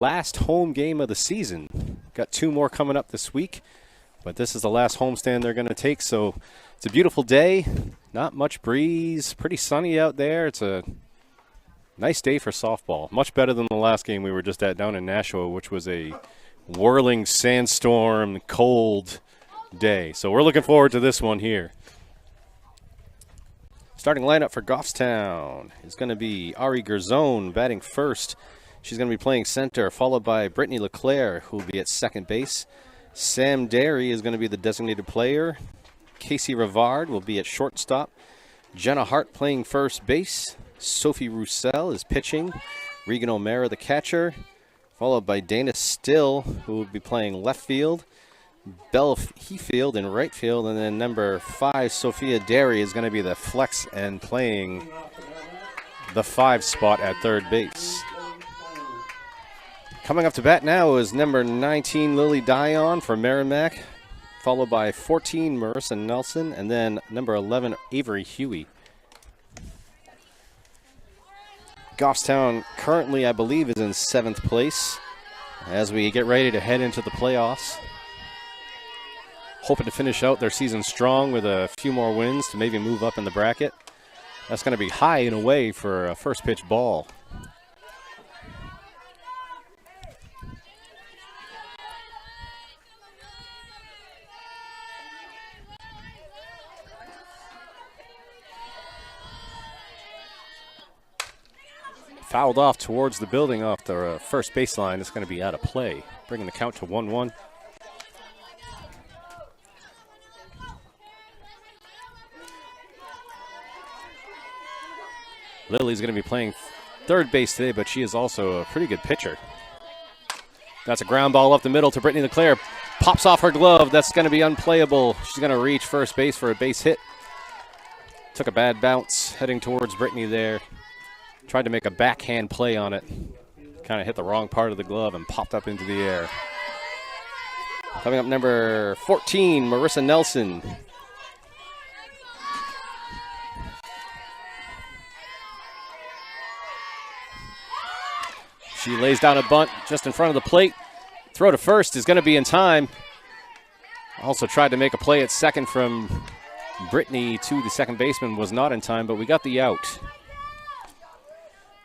Last home game of the season. Got 2 more coming up this week, but this is the last homestand they're going to take. So it's a beautiful day, not much breeze, pretty sunny out there. It's a nice day for softball. Much better than the last game we were just at down in Nashua, which was a whirling sandstorm, cold day. So we're looking forward to this one here. Starting lineup for Goffstown is going to be Ari Gerzone batting first. She's going to be playing center, followed by Brittany LeClaire, who will be at second base. Sam Derry is going to be the designated player. Casey Rivard will be at shortstop. Jenna Hart playing first base. Sophie Roussel is pitching. Regan O'Mara, the catcher, followed by Dana Still, who will be playing left field. Belle Heafield in right field, and then number 5, Sophia Derry, is going to be the flex and playing the 5 spot at third base. Coming up to bat now is number 19, Lily Dion for Merrimack, followed by 14, Marissa Nelson, and then number 11, Avery Huey. Goffstown currently, I believe, is in 7th place as we get ready to head into the playoffs. Hoping to finish out their season strong with a few more wins to maybe move up in the bracket. That's going to be high and away for a first pitch ball. Fouled off towards the building off the first baseline. It's going to be out of play, bringing the count to 1-1. Lily's going to be playing third base today, but she is also a pretty good pitcher. That's a ground ball up the middle to Brittany LeClaire. Pops off her glove. That's going to be unplayable. She's going to reach first base for a base hit. Took a bad bounce heading towards Brittany there. Tried to make a backhand play on it. Kind of hit the wrong part of the glove and popped up into the air. Coming up, number 14, Marissa Nelson. She lays down a bunt just in front of the plate. Throw to first is going to be in time. Also tried to make a play at second from Brittany to the second baseman. Was not in time, but we got the out.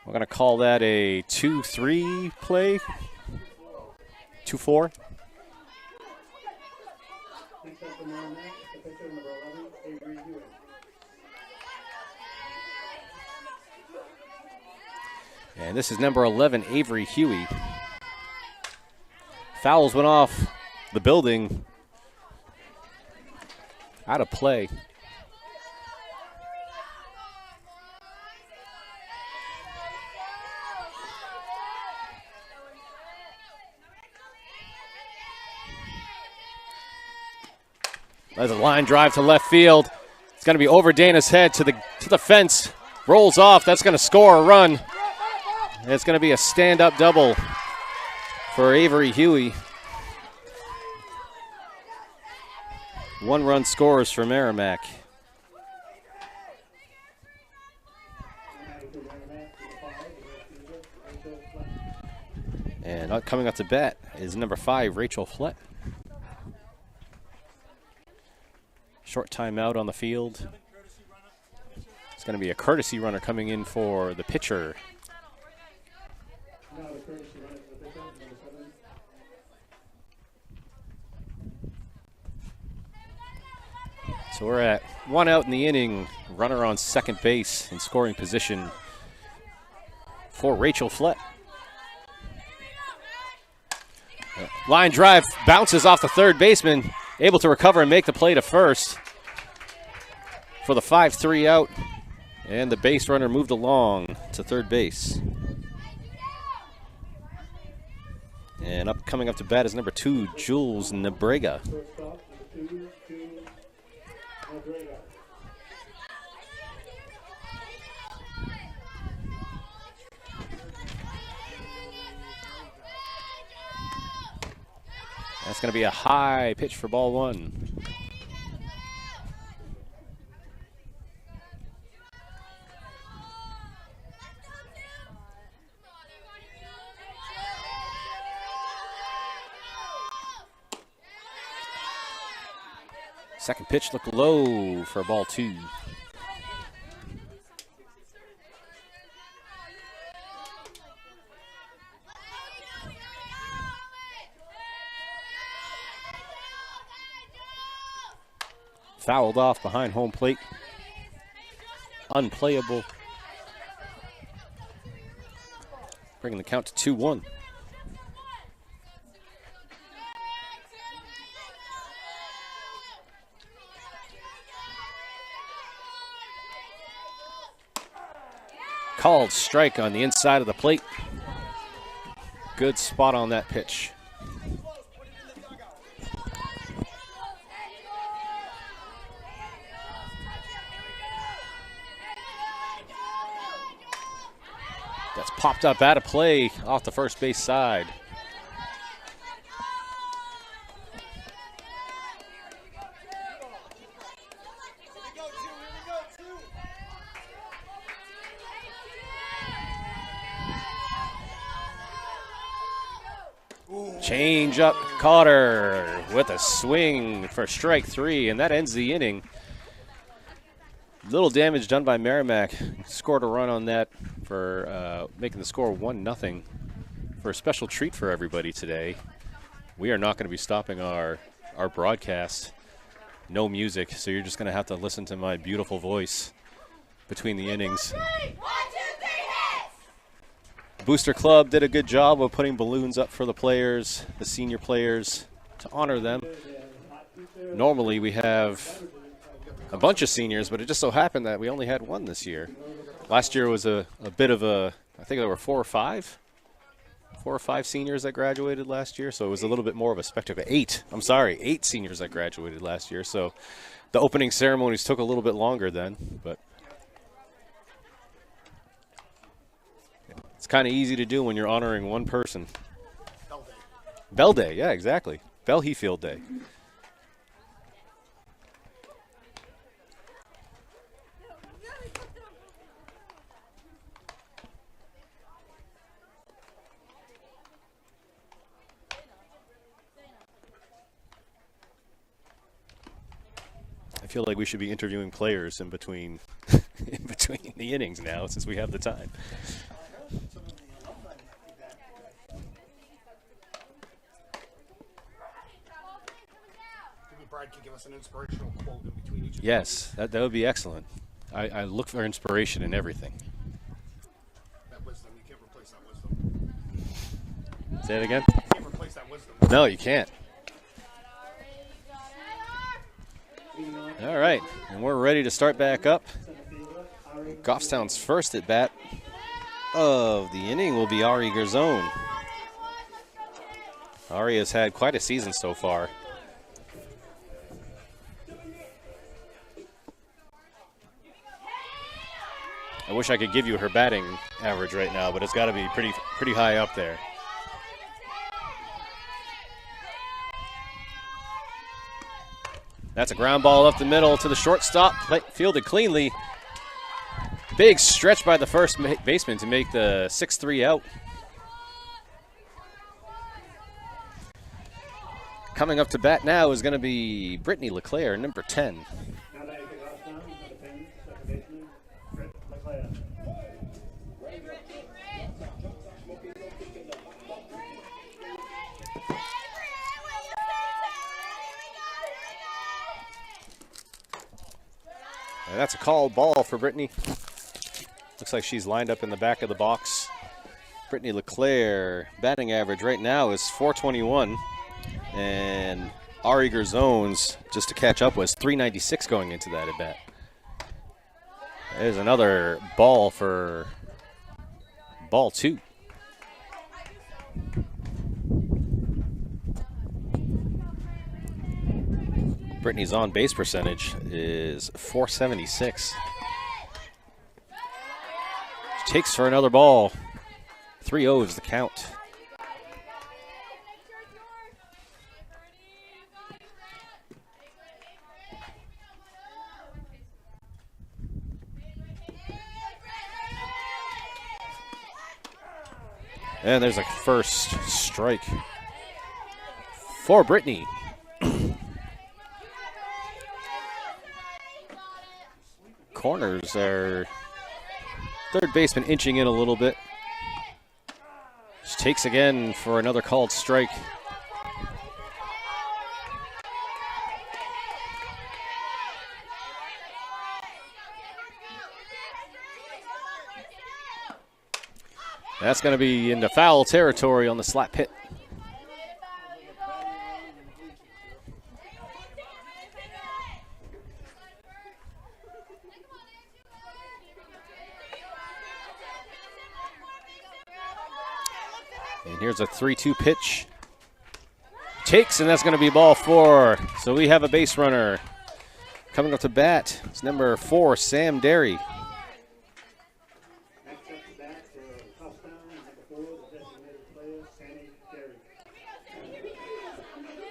We're going to call that a 2-3 play. 2-4. And this is number 11, Avery Huey. Fouls went off the building. Out of play. There's a line drive to left field. It's going to be over Dana's head to the fence. Rolls off. That's going to score a run. And it's going to be a stand-up double for Avery Huey. 1-run scores for Merrimack. And coming up to bat is number 5, Rachel Flett. Short timeout on the field. It's going to be a courtesy runner coming in for the pitcher. So we're at 1 out in the inning. Runner on second base in scoring position for Rachel Flett. Line drive bounces off the third baseman. Able to recover and make the play to first for the 5-3 out. And the base runner moved along to third base. And coming up to bat is number 2, Jules Nebrega. That's going to be a high pitch for ball 1. Second pitch looked low for ball 2. Fouled off behind home plate. Unplayable. Bringing the count to 2-1. Called strike on the inside of the plate. Good spot on that pitch. That's popped up out of play off the first base side. Change up, Cotter with a swing for strike 3, and that ends the inning. Little damage done by Merrimack. Scored a run on that for making the score 1-0. For a special treat for everybody today, we are not going to be stopping our broadcast. No music, so you're just going to have to listen to my beautiful voice between the innings. Booster Club did a good job of putting balloons up for the players, the senior players, to honor them. Normally we have a bunch of seniors, but it just so happened that we only had one this year. Last year was a bit of a, I think there were 4 or 5 seniors that graduated last year, so it was a little bit more of a spectacle. 8 seniors that graduated last year, so the opening ceremonies took a little bit longer then, but it's kind of easy to do when you're honoring one person. Bell Day, yeah, exactly. Bell Hefield Day. I feel like we should be interviewing players in between the innings now, since we have the time. Brad could give us an inspirational quote in between each. Yes, that would be excellent. I look for inspiration in everything. That wisdom, you can't replace that wisdom. Say it again? You can't replace that wisdom. No, you can't. All right, and we're ready to start back up. Goffstown's first at bat of the inning will be Ari Garzone. Ari has had quite a season so far. I wish I could give you her batting average right now, but it's got to be pretty high up there. That's a ground ball up the middle to the shortstop, fielded cleanly. Big stretch by the first baseman to make the 6-3 out. Coming up to bat now is going to be Brittany LeClaire, number 10. And that's a called ball for Brittany. Looks like she's lined up in the back of the box. Brittany LeClaire, batting average right now is .421. And Ari Garzone's, just to catch up, was .396 going into that at bat. There's another ball for ball 2. Brittany's on-base percentage is .476. She takes for another ball. 3-0 is the count. And there's a first strike for Brittany. Corners are third baseman inching in a little bit. She takes again for another called strike. That's going to be into foul territory on the slap hit. And here's a 3-2 pitch. Takes, and that's going to be ball 4. So we have a base runner. Coming up to bat, it's number 4, Sam Derry.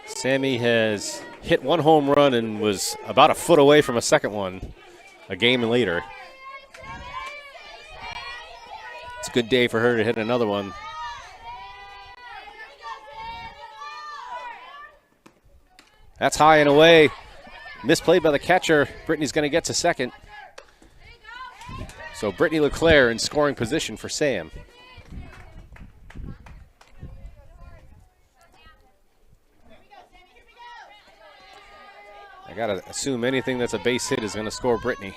Sammy has hit one home run and was about a foot away from a second one a game later. It's a good day for her to hit another one. That's high and away. Misplayed by the catcher. Brittany's going to get to second. So Brittany LeClaire in scoring position for Sam. I got to assume anything that's a base hit is going to score Brittany.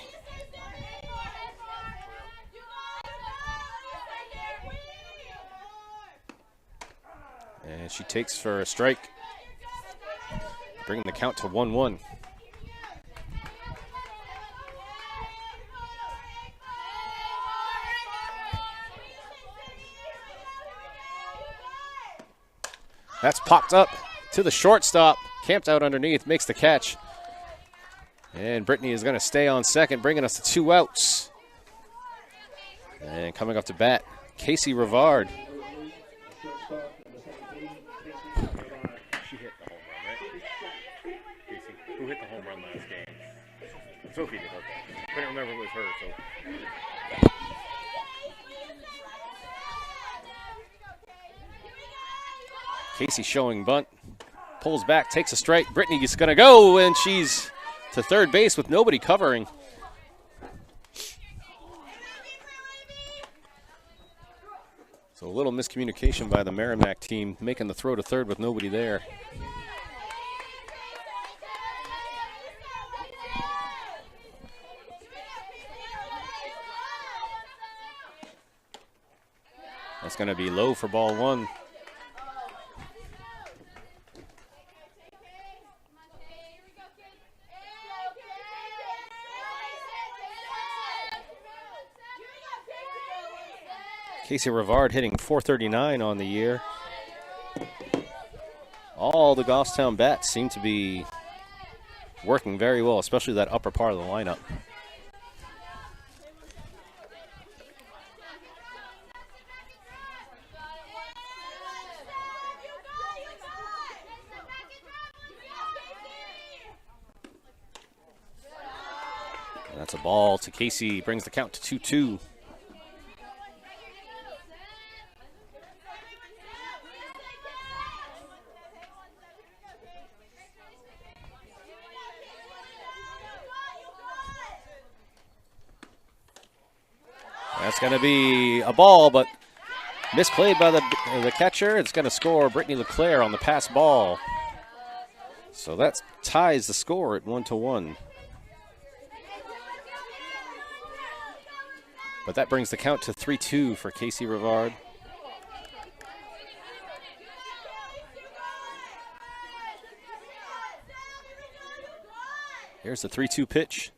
And she takes for a strike, bringing the count to 1-1. That's popped up to the shortstop, camped out underneath, makes the catch. And Brittany is going to stay on second, bringing us to 2 outs. And coming up to bat, Casey Rivard. She hit the home run, right? Casey, who hit the home run last game? Sophie did, okay. Couldn't remember if it was her, so. Casey showing bunt, pulls back, takes a strike. Brittany's going to go, and she's to third base with nobody covering. So a little miscommunication by the Merrimack team, making the throw to third with nobody there. That's going to be low for ball one. Casey Rivard hitting .439 on the year. All the Goffstown bats seem to be working very well, especially that upper part of the lineup. And that's a ball to Casey, brings the count to 2-2. That's going to be a ball, but misplayed by the catcher. It's going to score Brittany LeClaire on the pass ball. So that ties the score at 1-1. But that brings the count to 3-2 for Casey Rivard. Here's the 3-2 pitch.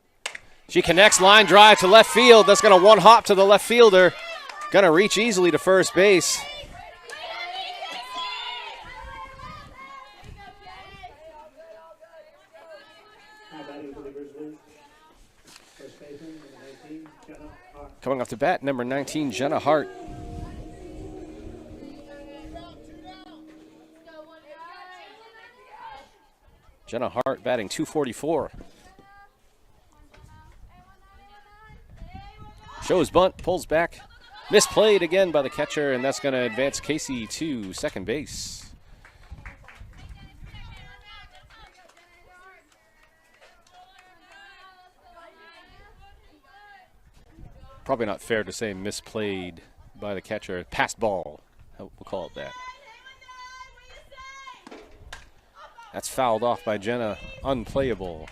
She connects, line drive to left field. That's going to one hop to the left fielder. Going to reach easily to first base. Coming off the bat, number 19, Jenna Hart. Jenna Hart batting .244. Shows bunt, pulls back. Misplayed again by the catcher, and that's going to advance Casey to second base. Probably not fair to say misplayed by the catcher. Passed ball, we'll call it that. That's fouled off by Jenna, unplayable.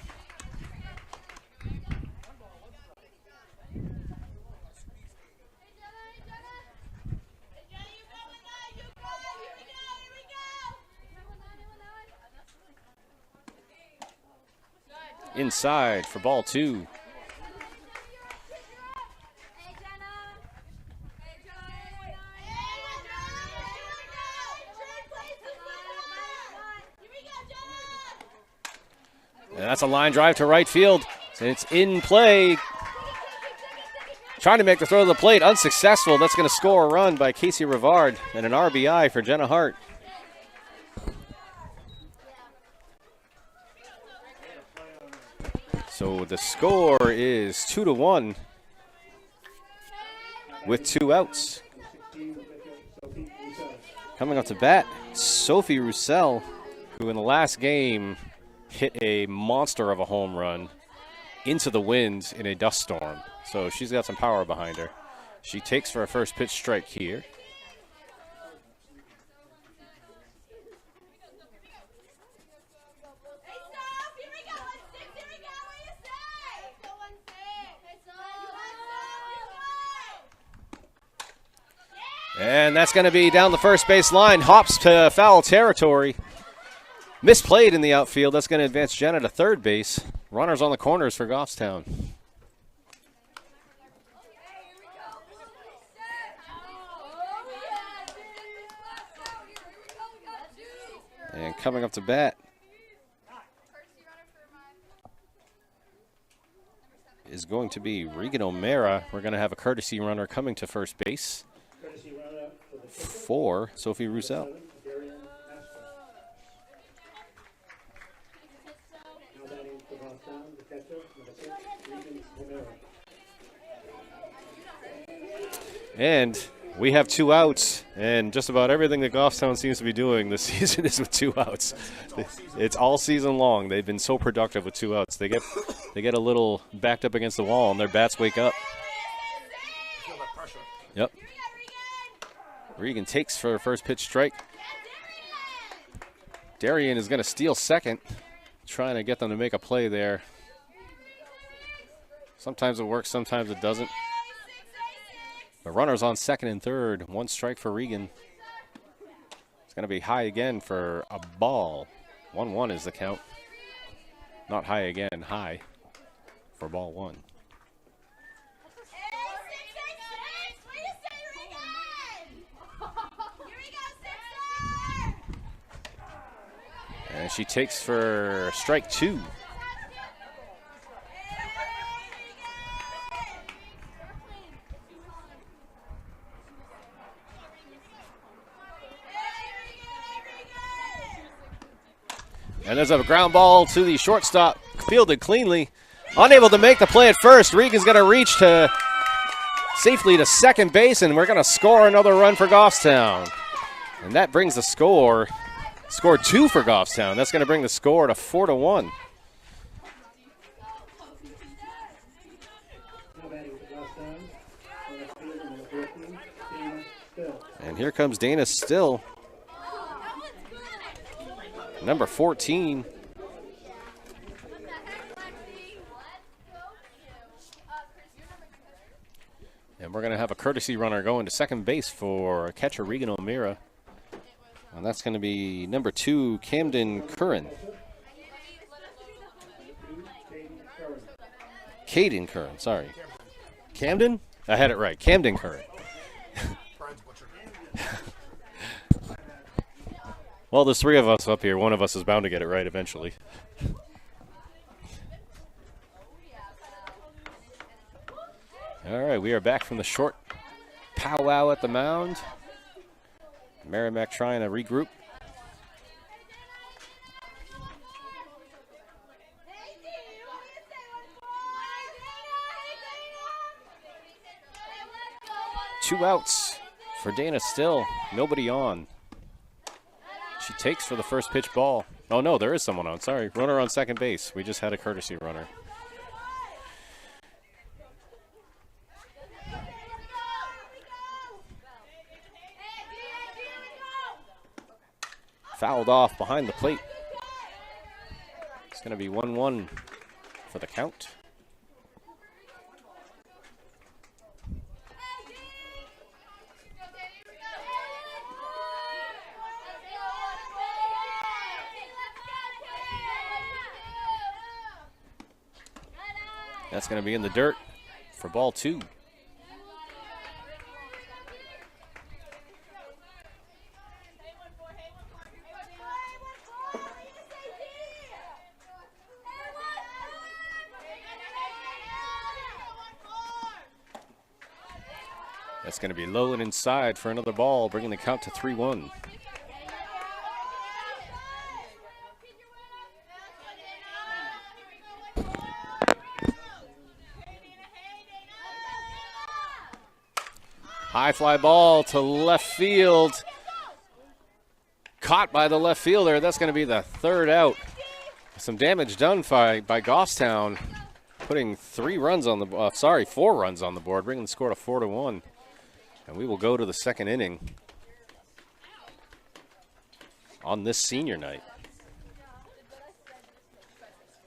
Inside for ball two. And that's a line drive to right field. And it's in play. Trying to make the throw to the plate, unsuccessful. That's going to score a run by Casey Rivard and an RBI for Jenna Hart. So the score is 2-1 with 2 outs. Coming up to bat, Sophie Roussel, who in the last game hit a monster of a home run into the wind in a dust storm. So she's got some power behind her. She takes for a first pitch strike here. And that's going to be down the first base line. Hops to foul territory. Misplayed in the outfield. That's going to advance Jenna to third base. Runners on the corners for Goffstown. And coming up to bat is going to be Regan O'Mara. We're going to have a courtesy runner coming to first base for Sophie Roussel. And we have 2 outs, and just about everything that Goffstown seems to be doing this season is with 2 outs. It's all season long. They've been so productive with 2 outs. They get a little backed up against the wall, and their bats wake up. Yep. Regan takes for a first pitch strike. Darien is going to steal second, trying to get them to make a play there. Sometimes it works, sometimes it doesn't. The runners on second and third. 1 strike for Regan. It's going to be high again for a ball. 1-1 is the count. Not high again, high for ball 1. And she takes for strike 2. And there's a ground ball to the shortstop, fielded cleanly. Unable to make the play at first. Regan's going to reach to safely to second base, and we're going to score another run for Goffstown. And that brings the score 2 for Goffstown. That's going to bring the score to 4-1. And here comes Dana Still. Number 14. And we're going to have a courtesy runner going to second base for catcher Regan O'Meara. And that's going to be number 2, Camden Curran. Caden Curran, sorry. Camden? I had it right. Camden Curran. Well, there's 3 of us up here. One of us is bound to get it right eventually. All right, we are back from the short powwow at the mound. Merrimack trying to regroup. Two outs for Dana Still. Nobody on. She takes for the first pitch ball. Oh, no, there is someone on. Sorry. Runner on second base. We just had a courtesy runner. Fouled off behind the plate. It's going to be 1-1 for the count. That's going to be in the dirt for ball 2. That's going to be low and inside for another ball, bringing the count to 3-1. High fly ball to left field. Caught by the left fielder. That's going to be the third out. Some damage done by Goffstown, putting 4 runs on the board, bringing the score to 4-1. And we will go to the second inning on this senior night.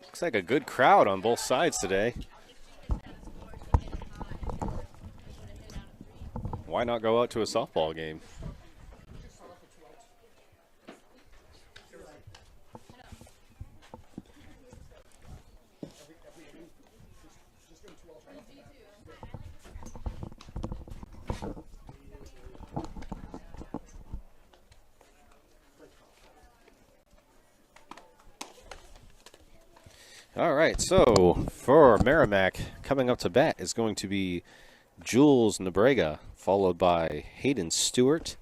Looks like a good crowd on both sides today. Why not go out to a softball game? All right, so for Merrimack, coming up to bat is going to be Jules Nebrega, followed by Hayden Stewart,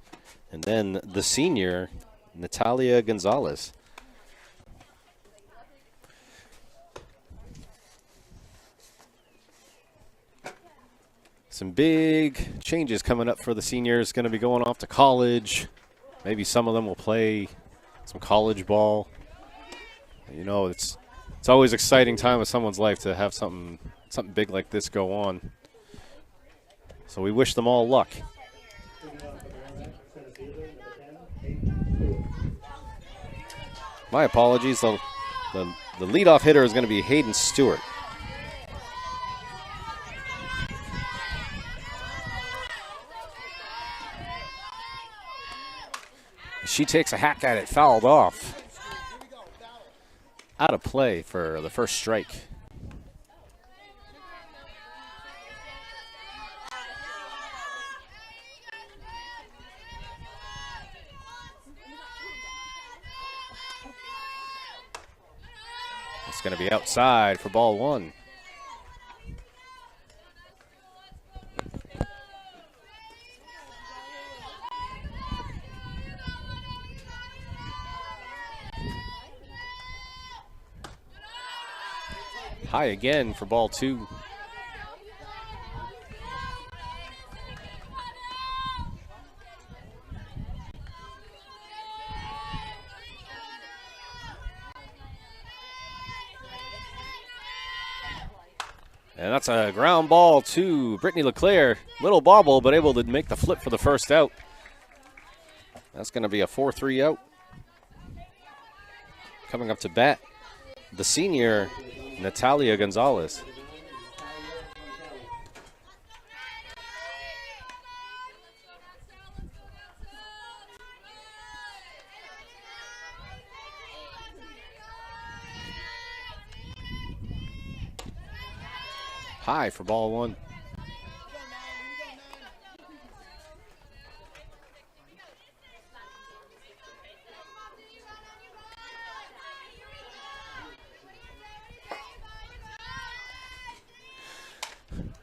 and then the senior, Natalia Gonzalez. Some big changes coming up for the seniors. Going to be going off to college. Maybe some of them will play some college ball. You know, it's always an exciting time of someone's life to have something big like this go on. So we wish them all luck. My apologies. The leadoff hitter is going to be Hayden Stewart. she takes a hack at it, fouled off. Out of play for the first strike. It's going to be outside for ball one. High again for ball two. And that's a ground ball to Brittany LeClaire. Little bobble, but able to make the flip for the first out. That's going to be a 4-3 out. Coming up to bat, the senior, Natalia Gonzalez. High for ball one.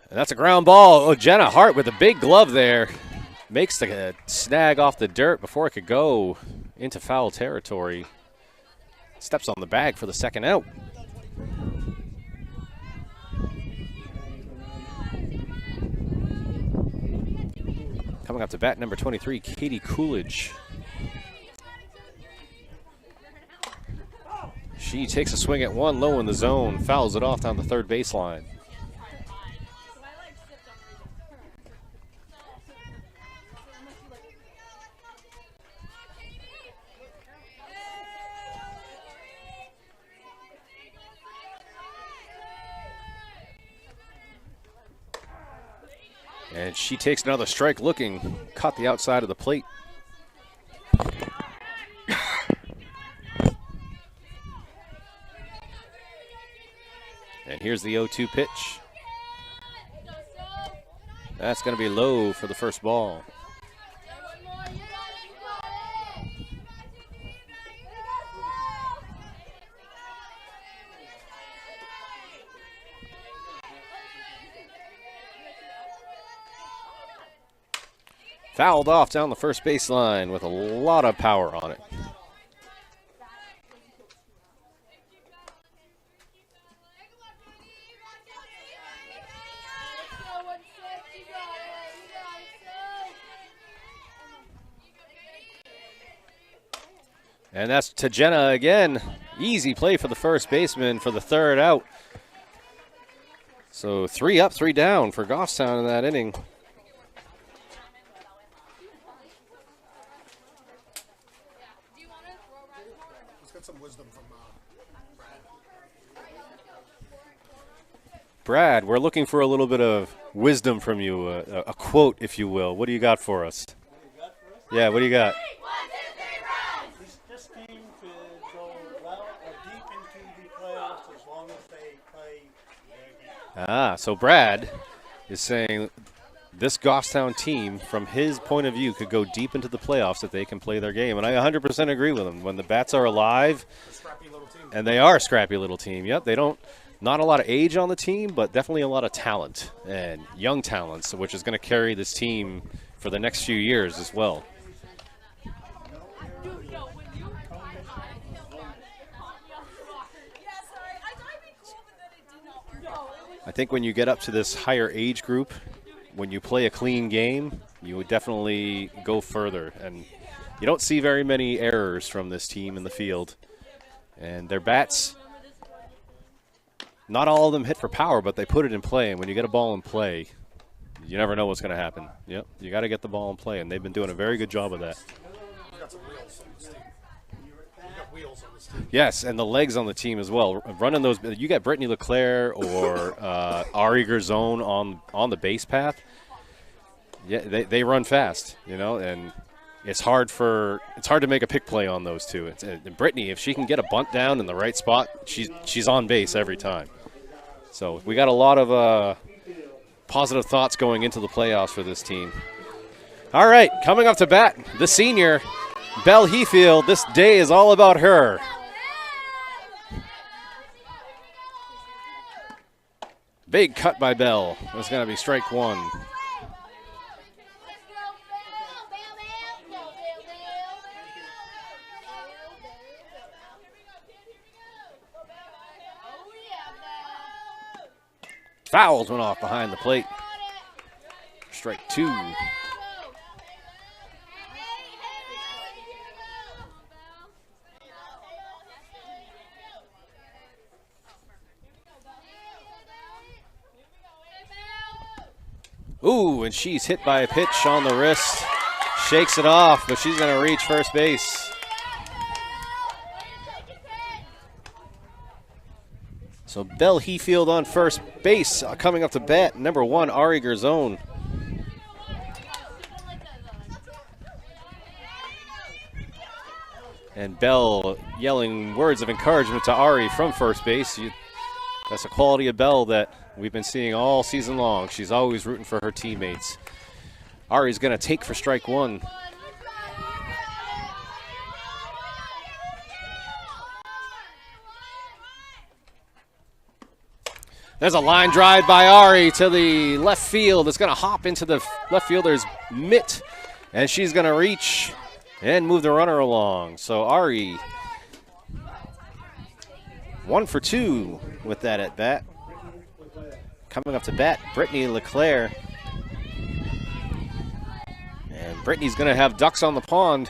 And that's a ground ball. Oh, Jenna Hart with a big glove there. Makes the snag off the dirt before it could go into foul territory. Steps on the bag for the second out. Coming up to bat, number 23, Katie Coolidge. She takes a swing at one low in the zone, fouls it off down the third baseline. And she takes another strike looking, caught the outside of the plate. And here's the 0-2 pitch. That's going to be low for the first ball. Fouled off down the first baseline with a lot of power on it. And that's to Jenna again. Easy play for the first baseman for the third out. So 3 up, 3 down for Goffstown in that inning. Some wisdom from Brad, we're looking for a little bit of wisdom from you, a quote, if you will. What do you got for us? Yeah, what do you got? This team could go deep into the playoffs as long as they play their game. So Brad is saying this Goffstown team, from his point of view, could go deep into the playoffs if they can play their game. And I 100% agree with him. When the bats are alive, and they are a scrappy little team. Yep, they don't, not a lot of age on the team, but definitely a lot of talent and young talents, which is going to carry this team for the next few years as well. I think when you get up to this higher age group, when you play a clean game, you would definitely go further. And you don't see very many errors from this team in the field. And their bats, not all of them hit for power, but they put it in play. And when you get a ball in play, you never know what's going to happen. Yep, you got to get the ball in play, and they've been doing a very good job of that. Yes, and the legs on the team as well. Running those, you got Brittany LeClaire or Ari Garzone on the base path. Yeah, they run fast, you know, and it's hard to make a pick play on those two. And Brittany, if she can get a bunt down in the right spot, she's on base every time. So we got a lot of positive thoughts going into the playoffs for this team. All right, coming up to bat, the senior, Belle Heafield. This day is all about her. Big cut by Belle. That's going to be strike one. Fouls went off behind the plate. Strike two. Ooh, and she's hit by a pitch on the wrist. Shakes it off, but she's going to reach first base. So Belle Heafield on first base. Coming up to bat, number 1, Ari Gerzone. And Belle yelling words of encouragement to Ari from first base. That's a quality of Belle that we've been seeing all season long. She's always rooting for her teammates. Ari's going to take for strike one. There's a line drive by Ari to the left field. It's going to hop into the left fielder's mitt, and she's going to reach and move the runner along. So Ari, 1 for 2 with that at bat. Coming up to bat, Brittany Leclerc. And Brittany's going to have ducks on the pond.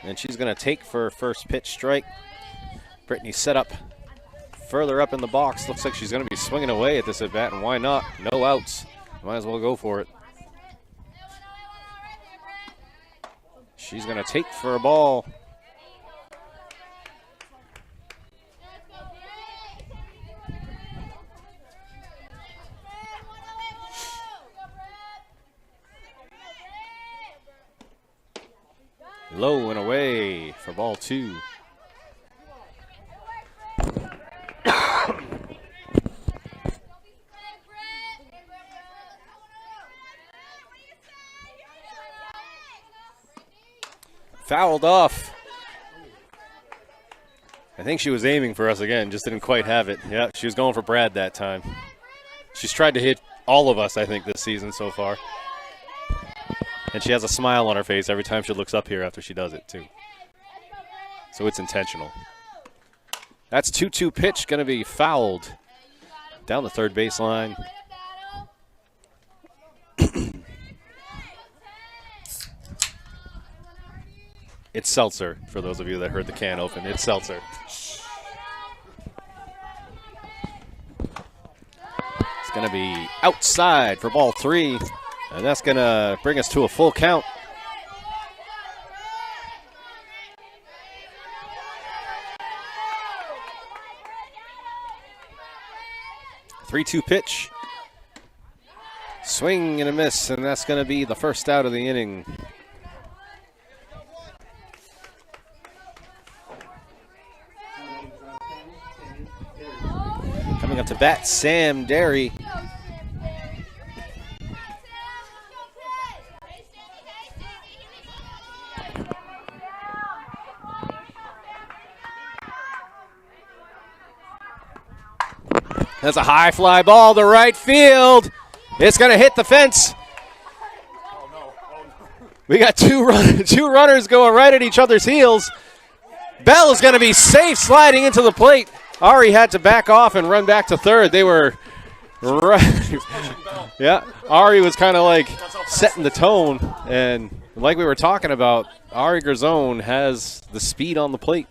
And she's going to take for first pitch strike. Brittany set up further up in the box. Looks like she's going to be swinging away at this at bat, and why not? No outs. Might as well go for it. She's going to take for a ball. Low and away for ball 2. Fouled off. I think she was aiming for us again, just didn't quite have it. Yeah, she was going for Brad that time. She's tried to hit all of us, I think, this season so far. And she has a smile on her face every time she looks up here after she does it, too. So it's intentional. That's 2-2 pitch, going to be fouled down the third baseline. It's seltzer, for those of you that heard the can open. It's seltzer. It's going to be outside for ball 3. And that's going to bring us to a full count. Three-two pitch. Swing and a miss, and that's going to be the first out of the inning. Coming up to bat, Sam Derry. That's a high fly ball to right field. It's going to hit the fence. Oh, no. We got two runners going right at each other's heels. Bell is going to be safe sliding into the plate. Ari had to back off and run back to third. They were right. Yeah, Ari was kind of like setting the tone. And like we were talking about, Ari Gerzone has the speed on the plate.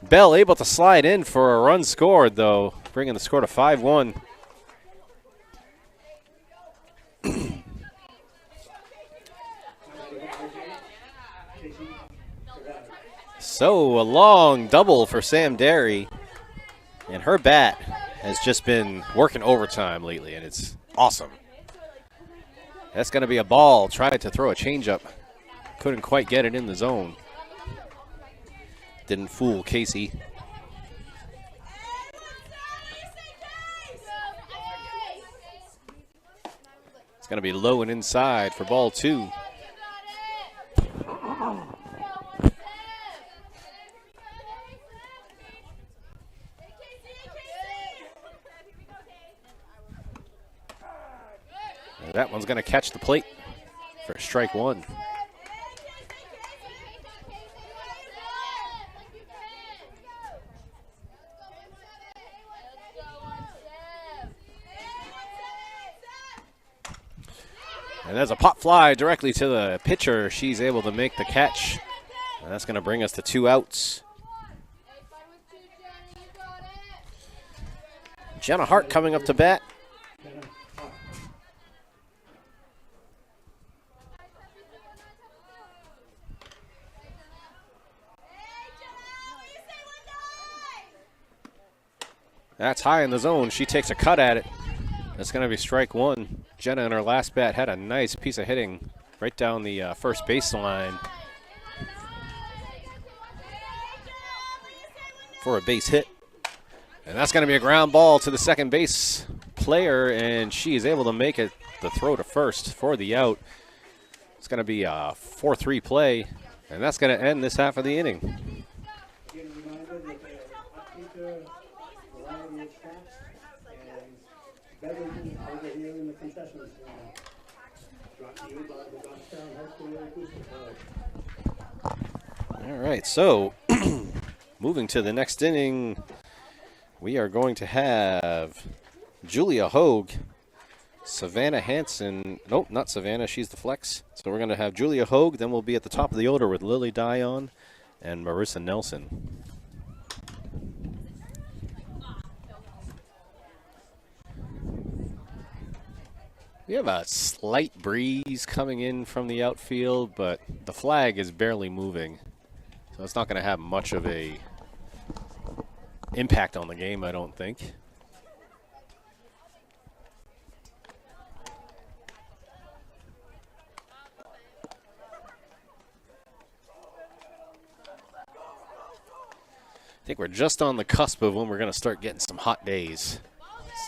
Bell able to slide in for a run scored, though, bringing the score to 5-1. So a long double for Sam Derry, and her bat has just been working overtime lately, and it's awesome. That's going to be a ball. Tried to throw a changeup. Couldn't quite get it in the zone. Didn't fool Casey. It's going to be low and inside for ball 2. And that one's going to catch the plate for strike 1. And there's a pop fly directly to the pitcher. She's able to make the catch. And that's going to bring us to 2 outs. Jenna Hart coming up to bat. That's high in the zone. She takes a cut at it. That's going to be strike 1. Jenna in her last bat had a nice piece of hitting right down the first baseline for a base hit. And that's going to be a ground ball to the second base player, and she is able to make it the throw to first for the out. It's going to be a 4-3 play, and that's going to end this half of the inning. All right, so moving to the next inning, we are going to have Julia Hogue, Savannah Hanson. Nope, not Savannah. She's the flex. So we're going to have Julia Hogue. Then we'll be at the top of the order with Lily Dion and Marissa Nelson. We have a slight breeze coming in from the outfield, but the flag is barely moving. So it's not going to have much of a impact on the game, I don't think. I think we're just on the cusp of when we're going to start getting some hot days.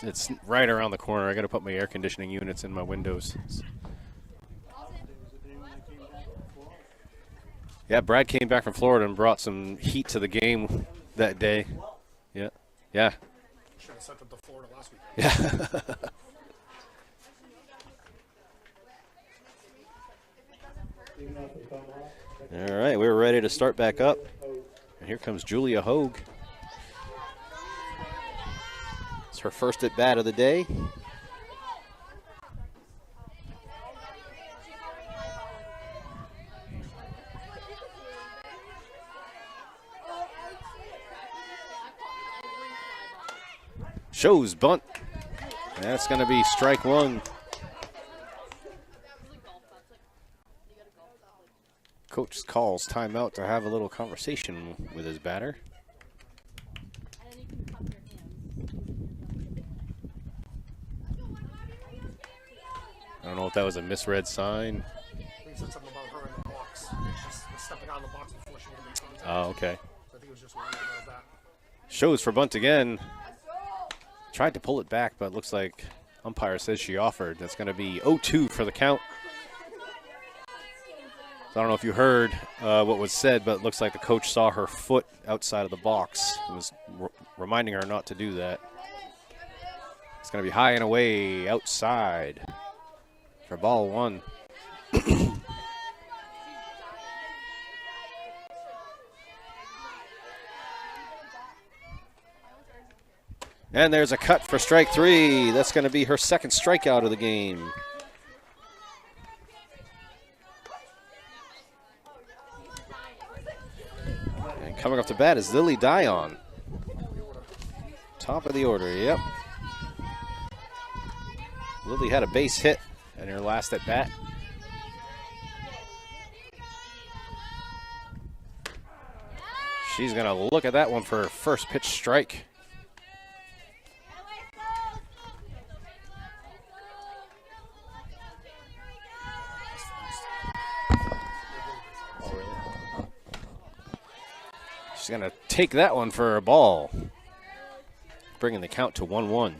It's right around the corner. I got to put my air conditioning units in my windows. Yeah, Brad came back from Florida and brought some heat to the game that day. Yeah. Yeah. Should have sent them to Florida last week. Yeah. All right, we're ready to start back up. And here comes Julia Hogue. It's her first at bat of the day. Shows bunt. That's going to be strike 1. Coach calls timeout to have a little conversation with his batter. I don't know if that was a misread sign. He said something about her in the box. She's stepping out of the box before she would make contact. Oh, okay. I think it was just one of that. Shows for bunt again. Tried to pull it back, but looks like umpire says she offered. That's going to be 0-2 for the count. So I don't know if you heard what was said, but it looks like the coach saw her foot outside of the box. It was reminding her not to do that. It's going to be high and away outside for ball 1. And there's a cut for strike 3. That's going to be her second strikeout of the game. And coming up to bat is Lily Dion. Top of the order, yep. Lily had a base hit in her last at bat. She's going to look at that one for her first pitch strike. She's going to take that one for a ball, bringing the count to 1-1.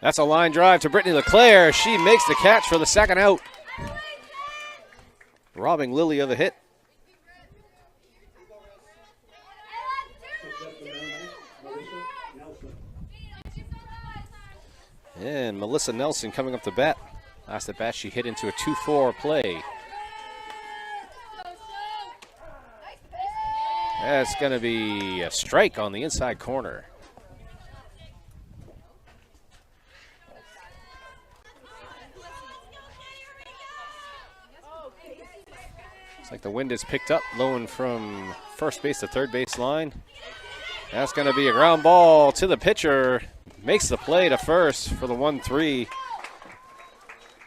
That's a line drive to Brittany LeClaire. She makes the catch for the second out, robbing Lily of a hit. And Melissa Nelson coming up to bat. Last at bat, she hit into a 2-4 play. That's going to be a strike on the inside corner. It's like the wind is picked up, blowing from first base to third base line. That's going to be a ground ball to the pitcher. Makes the play to first for the 1-3.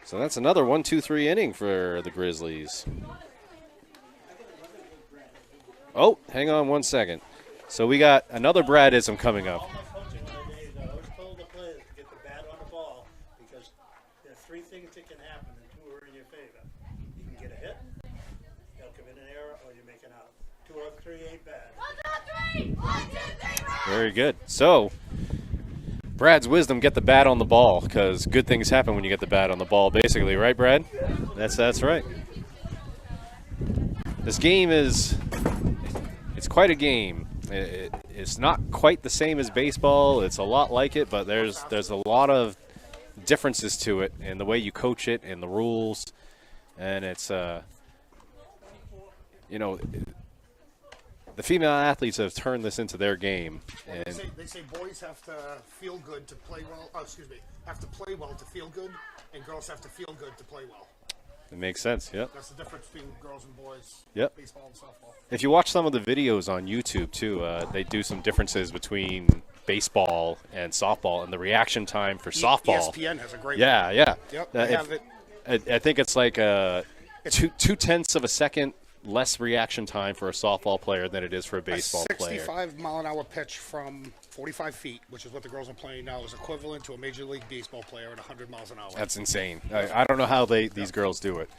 So that's another 1-2-3 inning for the Grizzlies. Oh, hang on one second. So we got another Bradism coming up. All my coaching nowadays, I always told the players to get the bat on the ball because there are three things that can happen and two are in your favor. You can get a hit, they'll commit an error, or you make an out. 2 or 3 ain't bad. 1, 2, 3! 1, 2, 3! Very good. So Brad's wisdom, get the bat on the ball, because good things happen when you get the bat on the ball, basically, right, Brad? That's right. This game it's quite a game. It's not quite the same as baseball. It's a lot like it, but there's a lot of differences to it in the way you coach it and the rules, and it's the female athletes have turned this into their game. And They say boys have to feel good to play well. Oh, excuse me. Have to play well to feel good, and girls have to feel good to play well. it makes sense, yep. That's the difference between girls and boys. Yep. Baseball and softball. If you watch some of the videos on YouTube, too, they do some differences between baseball and softball and the reaction time for softball. ESPN has a great Yeah, one. yeah. Yep, they have it. I think it's like two-tenths of a second less reaction time for a softball player than it is for a baseball player. 65-mile-an-hour pitch from 45 feet, which is what the girls are playing now, is equivalent to a Major League Baseball player at 100 miles an hour. That's insane. I don't know how these girls do it.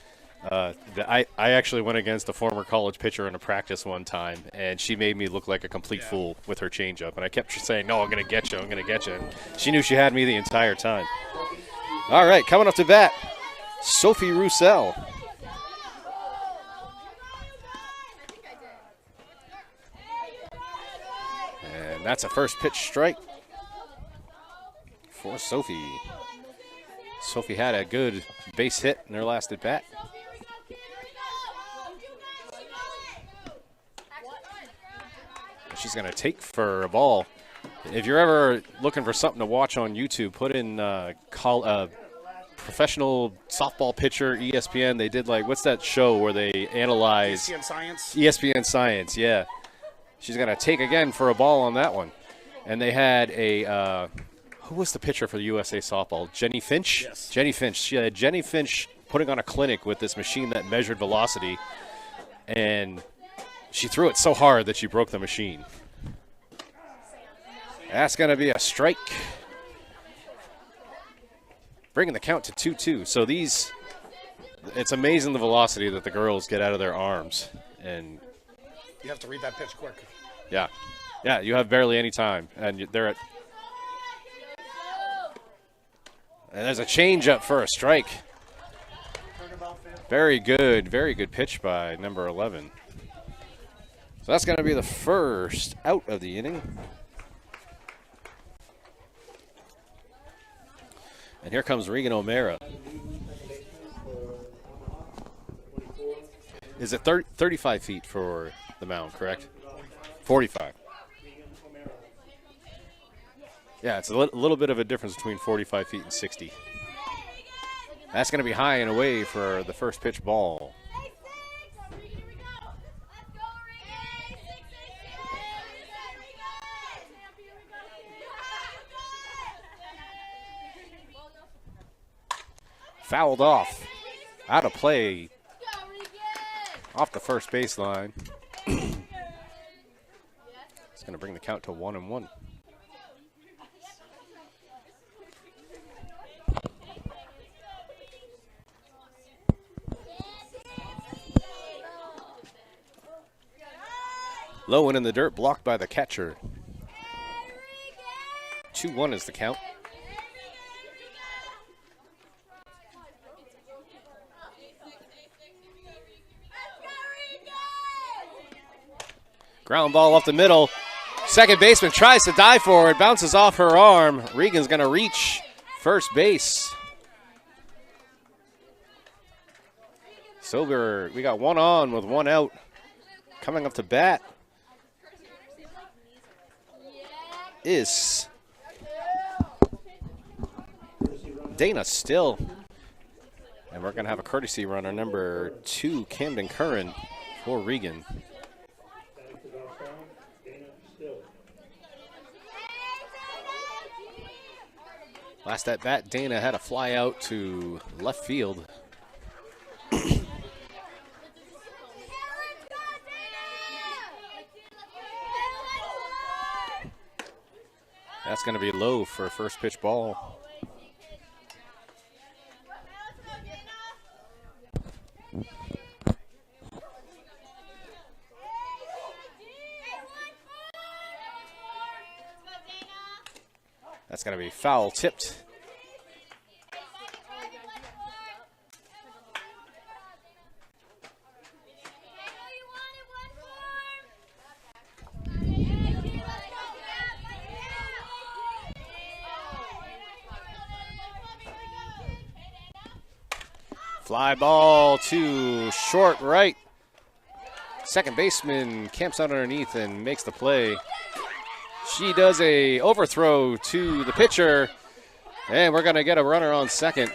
I actually went against a former college pitcher in a practice one time, and she made me look like a complete fool with her changeup. And I kept saying, no, I'm going to get you, I'm going to get you. And she knew she had me the entire time. All right, coming up to bat, Sophie Roussel. And that's a first pitch strike for Sophie. Sophie had a good base hit in her last at bat. She's going to take for a ball. If you're ever looking for something to watch on YouTube, put in professional softball pitcher ESPN. They did what's that show where they analyze ESPN Science? ESPN Science, yeah. She's going to take again for a ball on that one. And they had who was the pitcher for the USA softball? Jenny Finch? Yes. Jenny Finch. She had Jenny Finch putting on a clinic with this machine that measured velocity. And she threw it so hard that she broke the machine. That's going to be a strike. Bringing the count to 2-2. So it's amazing the velocity that the girls get out of their arms. And You have to read that pitch quick. yeah. Yeah, you have barely any time. And they're at. And there's a changeup for a strike. Very good pitch by number 11. So that's going to be the first out of the inning. And here comes Regan O'Mara. Is it 35 feet for the mound, correct? 45. Yeah, it's a little bit of a difference between 45 feet and 60. That's going to be high and away for the first pitch ball. Fouled off. Out of play. Off the first baseline. It's going to bring the count to 1-1. Low and in the dirt, blocked by the catcher. 2-1 is the count. Ground ball off the middle. Second baseman tries to dive for it, bounces off her arm. Regan's going to reach first base. So we got one on with one out. Coming up to bat is Dana Still. And we're going to have a courtesy runner, number 2, Camden Curran, for Regan. Last at bat, Dana had a fly out to left field. That's going to be low for first pitch ball. That's going to be foul tipped. Fly ball to short right. Second baseman camps out underneath and makes the play. She does a overthrow to the pitcher, and we're going to get a runner on second.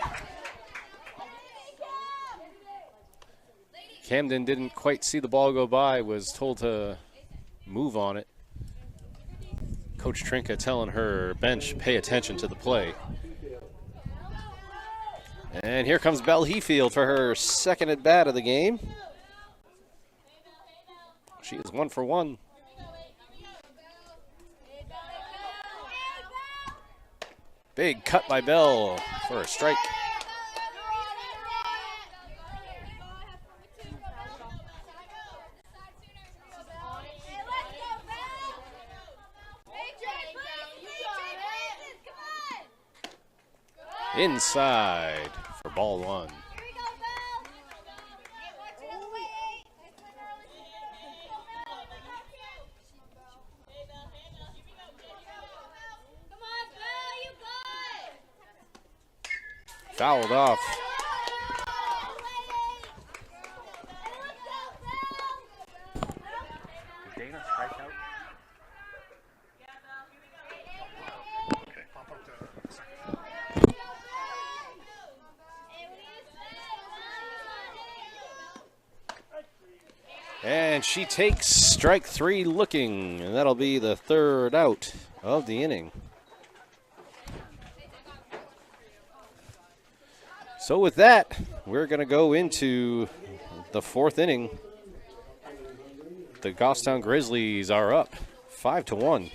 Camden didn't quite see the ball go by, was told to move on it. Coach Trinka telling her bench, pay attention to the play. And here comes Belle Heafield for her second at bat of the game. She is 1 for 1. Big cut by Bell for a strike. Inside for ball 1. Fouled off. Did Dana strike out? Okay. Pop up to second. And she takes strike 3 looking, and that'll be the third out of the inning. So with that, we're going to go into the 4th inning. The Goffstown Grizzlies are up 5-1.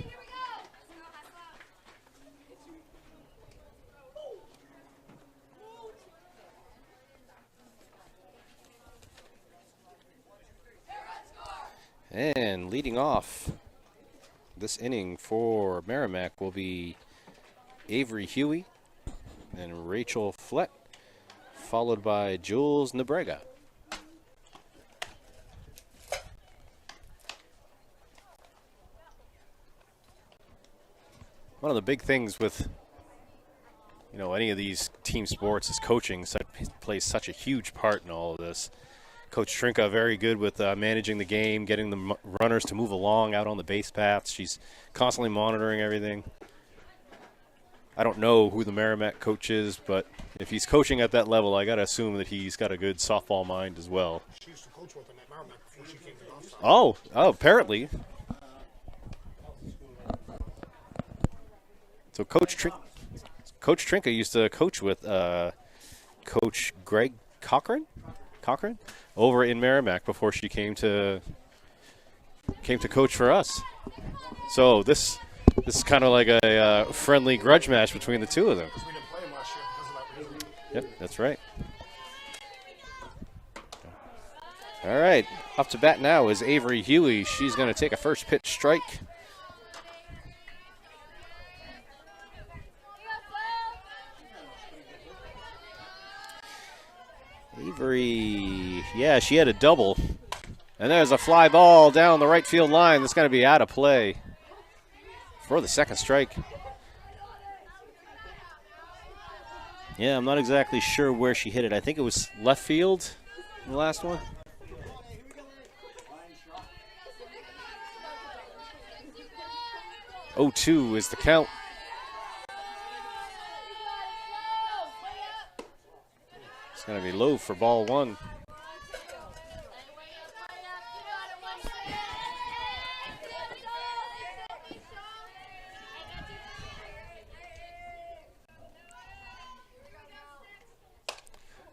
And leading off this inning for Merrimack will be Avery Huey and Rachel Flett, followed by Jules Nebrega. One of the big things with any of these team sports is coaching. So it plays such a huge part in all of this. Coach Trinka very good with managing the game, getting the runners to move along out on the base paths. She's constantly monitoring everything. I don't know who the Merrimack coach is, but if he's coaching at that level, I got to assume that he's got a good softball mind as well. She used to coach with them at Merrimack before she came to Goffstown. Oh, apparently. So Coach Trinka used to coach with Coach Greg Cochran over in Merrimack before she came to coach for us. So this is kind of like a friendly grudge match between the two of them. Because we didn't play them last year because of that reason. Yep, that's right. All right, up to bat now is Avery Huey. She's going to take a first pitch strike. Avery, yeah, she had a double. And there's a fly ball down the right field line. That's going to be out of play for the second strike. Yeah, I'm not exactly sure where she hit it. I think it was left field, the last one. Oh, 2 is the count. It's going to be low for ball 1.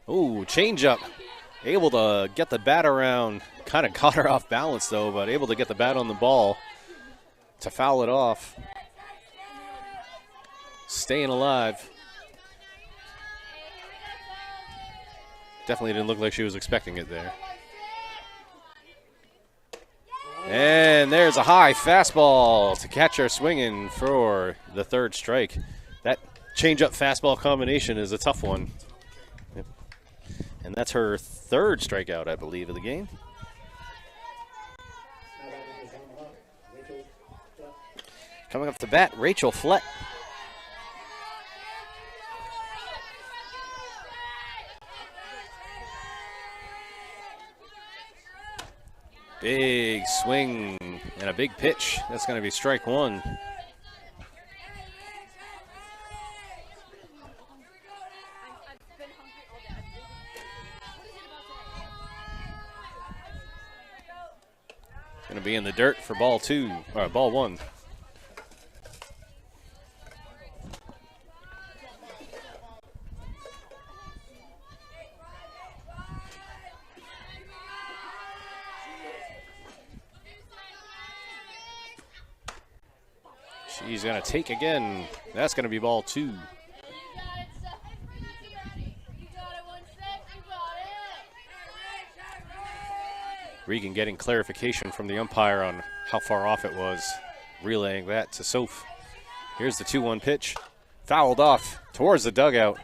Oh, changeup. Able to get the bat around. Kind of caught her off balance, though, but able to get the bat on the ball to foul it off. Staying alive. Definitely didn't look like she was expecting it there. And there's a high fastball to catch her swinging for the third strike. That changeup fastball combination is a tough one. Yep. And that's her third strikeout, I believe, of the game. Coming up to bat, Rachel Flett. Big swing and a big pitch. That's going to be strike 1. Going to be in the dirt for ball 1. She's going to take again. That's going to be ball 2. Regan getting clarification from the umpire on how far off it was, relaying that to Soph. Here's the 2-1 pitch. Fouled off towards the dugout,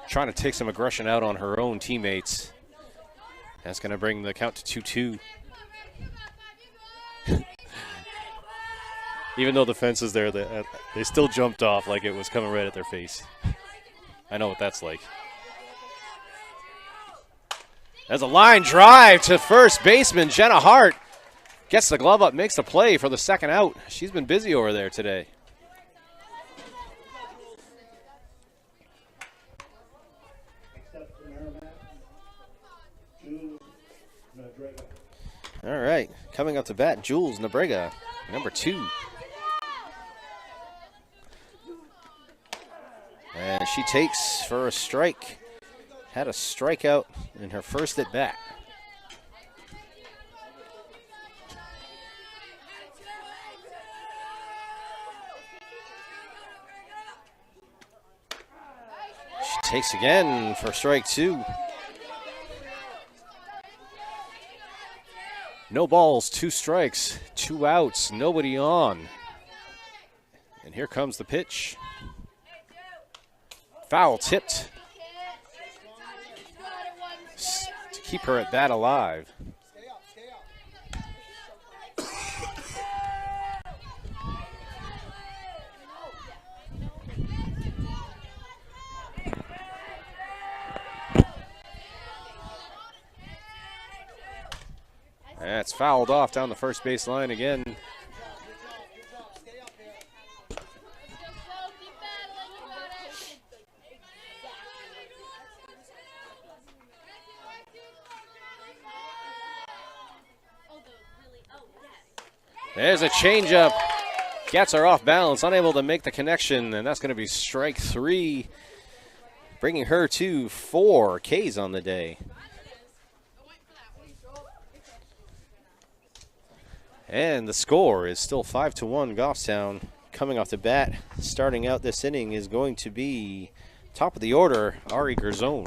trying to take some aggression out on her own teammates. That's going to bring the count to 2-2. Even though the fence is there, they still jumped off like it was coming right at their face. I know what that's like. There's a line drive to first baseman Jenna Hart. Gets the glove up, makes the play for the second out. She's been busy over there today. All right, coming up to bat, Jules Nabrega, number 2. And she takes for a strike. Had a strikeout in her first at bat. She takes again for strike 2. No balls, 2 strikes, 2 outs, nobody on. And here comes the pitch. Foul tipped to keep her at bat alive. That's fouled off down the first base line again. There's a changeup. Gets her off balance, unable to make the connection, and that's going to be strike 3, bringing her to 4 Ks on the day. And the score is still 5-1 Goffstown. Coming off the bat, starting out this inning is going to be top of the order, Ari Gerzone.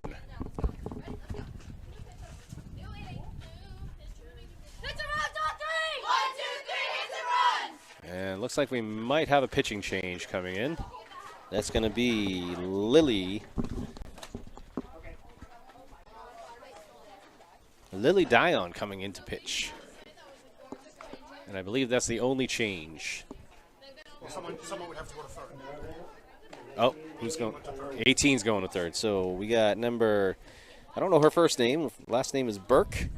And looks like we might have a pitching change coming in. That's going to be Lily Dion coming in to pitch. And I believe that's the only change. Well, someone would have to go to third. Oh, who's going? 18's going to third. So we got number, I don't know her first name. Last name is Burke.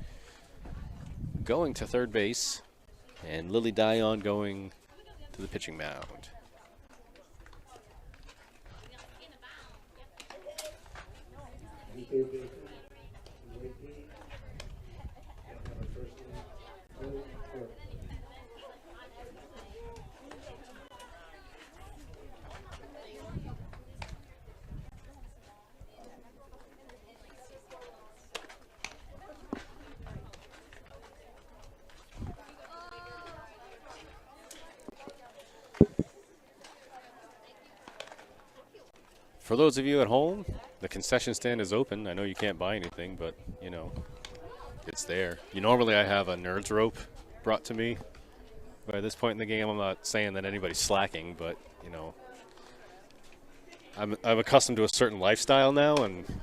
Going to third base. And Lily Dion going to the pitching mound. For those of you at home, the concession stand is open. I know you can't buy anything, but, you know, it's there. Normally I have a Nerds rope brought to me. By this point in the game, I'm not saying that anybody's slacking, but, you know, I'm accustomed to a certain lifestyle now, and, you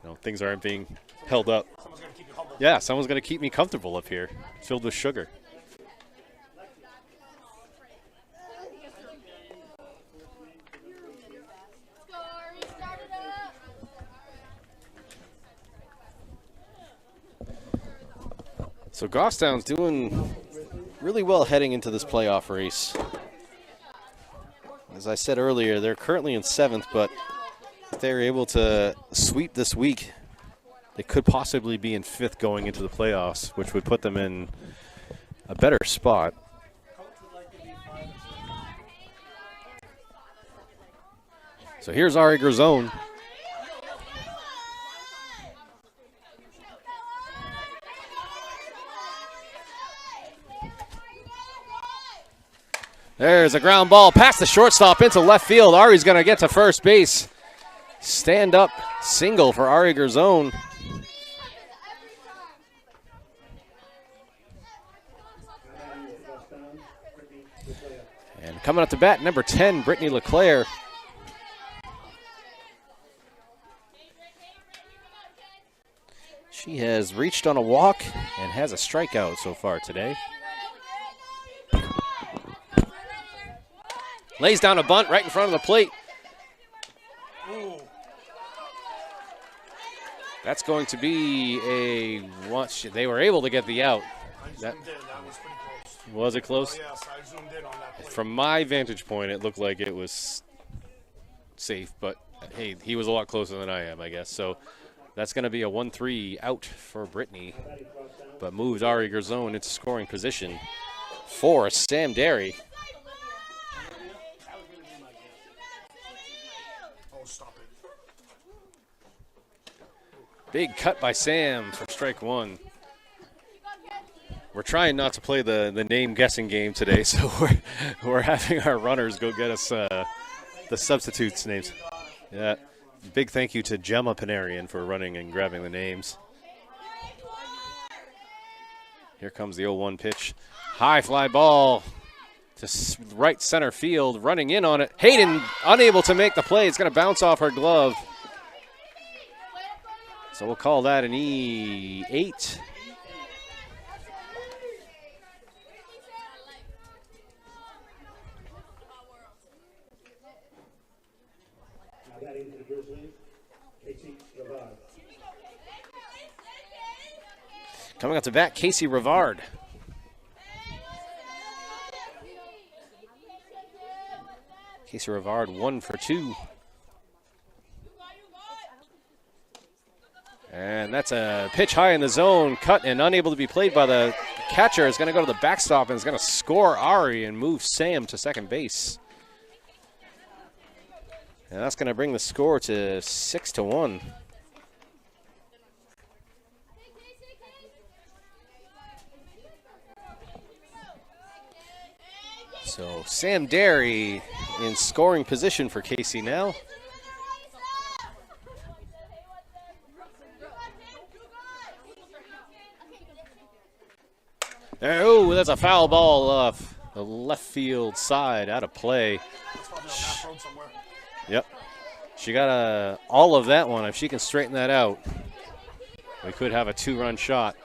know, things aren't being held up. Someone's going to keep you humble. Yeah, someone's going to keep me comfortable up here, filled with sugar. So Goffstown's doing really well heading into this playoff race. As I said earlier, they're currently in 7th, but if they're able to sweep this week, they could possibly be in 5th going into the playoffs, which would put them in a better spot. So here's Ari Grzone. There's a ground ball past the shortstop into left field. Ari's going to get to first base. Stand up single for Ari Grzone. And coming up to bat, number 10, Brittany LeClaire. She has reached on a walk and has a strikeout so far today. Lays down a bunt right in front of the plate. Ooh. That's going to be a once. They were able to get the out. I zoomed in. That was pretty close. Was it close? Oh, yes, I zoomed in on that play. From my vantage point, it looked like it was safe, but hey, he was a lot closer than I am, I guess. So that's going to be a 1-3 out for Brittany, but moves Ari Grzone into scoring position for Sam Derry. Oh, stop it. Big cut by Sam for strike one. We're trying not to play the name guessing game today, so we're having our runners go get us the substitutes names. Yeah. Big thank you to Gemma Panarian for running and grabbing the names. Here comes the 0-1 pitch. High fly ball to right center field. Running in on it. Hayden unable to make the play. It's going to bounce off her glove. So we'll call that an E8. Coming up to bat, Casey Rivard. Casey Rivard 1 for 2. And that's a pitch high in the zone, cut and unable to be played by the catcher. Is going to go to the backstop and is going to score Ari and move Sam to second base. And that's going to bring the score to 6-1. So Sam Derry in scoring position for Casey now. Oh, that's a foul ball off the left field side out of play. That's probably on that road somewhere. Yep. She got all of that one. If she can straighten that out, we could have a 2-run shot.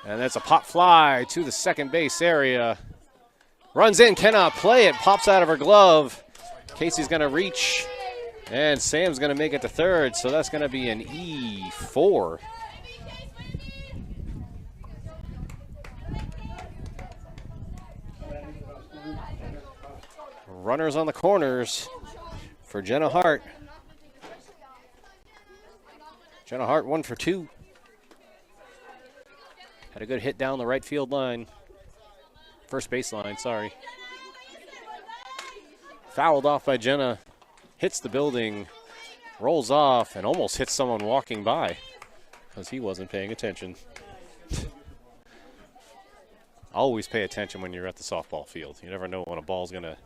And that's a pop fly to the second base area. Runs in, cannot play it, pops out of her glove. Casey's going to reach, and Sam's going to make it to third, so that's going to be an E4. Runners on the corners for Jenna Hart. Jenna Hart 1 for 2. Had a good hit down the right field line. First base line, sorry. Fouled off by Jenna. Hits the building. Rolls off and almost hits someone walking by because he wasn't paying attention. Always pay attention when you're at the softball field. You never know when a ball's going to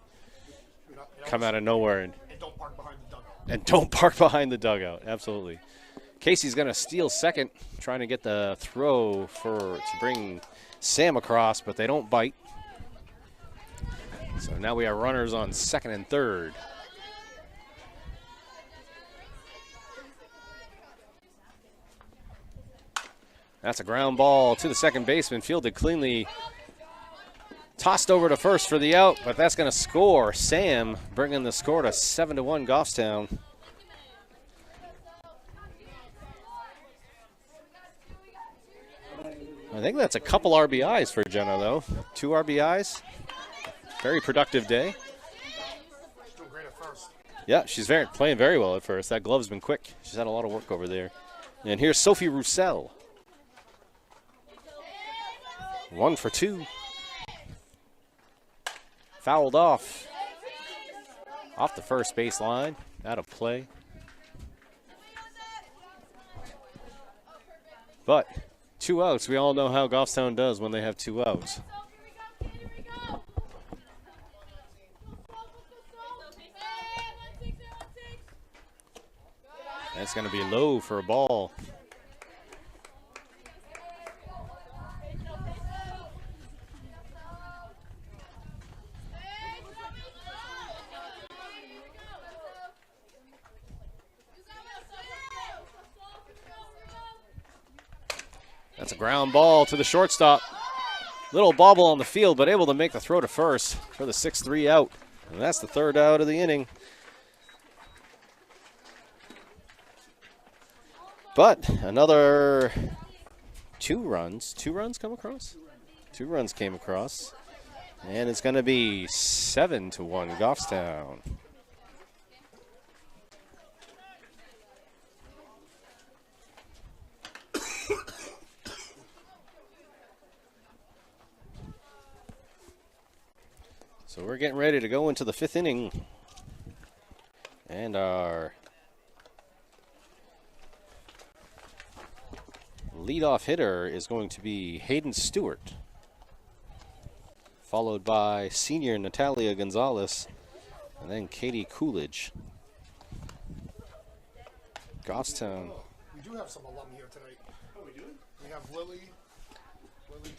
come out of nowhere. And don't park behind the dugout. And don't park behind the dugout. Absolutely. Casey's going to steal second, trying to get the throw to bring Sam across, but they don't bite. So now we have runners on second and third. That's a ground ball to the second baseman, fielded cleanly. Tossed over to first for the out, but that's going to score. Sam bringing the score to 7-1 Goffstown. I think that's a couple RBIs for Jenna, though. 2 RBIs. Very productive day. She's doing great at first. Yeah, she's playing very well at first. That glove's been quick. She's had a lot of work over there. And here's Sophie Roussel. 1 for 2. Fouled off. Off the first base line. Out of play. But 2 outs. We all know how Goffstown does when they have 2 outs. That's going to be low for a ball. That's a ground ball to the shortstop. Little bobble on the field, but able to make the throw to first for the 6-3 out. And that's the 3rd out of the inning. But another 2 runs. 2 runs come across? 2 runs came across. And it's going to be 7-1 Goffstown. So we're getting ready to go into the 5th inning. And our leadoff hitter is going to be Hayden Stewart, followed by senior Natalia Gonzalez, and then Katie Coolidge. Goffstown. We do have some alum here tonight. Oh, we do? We have Lily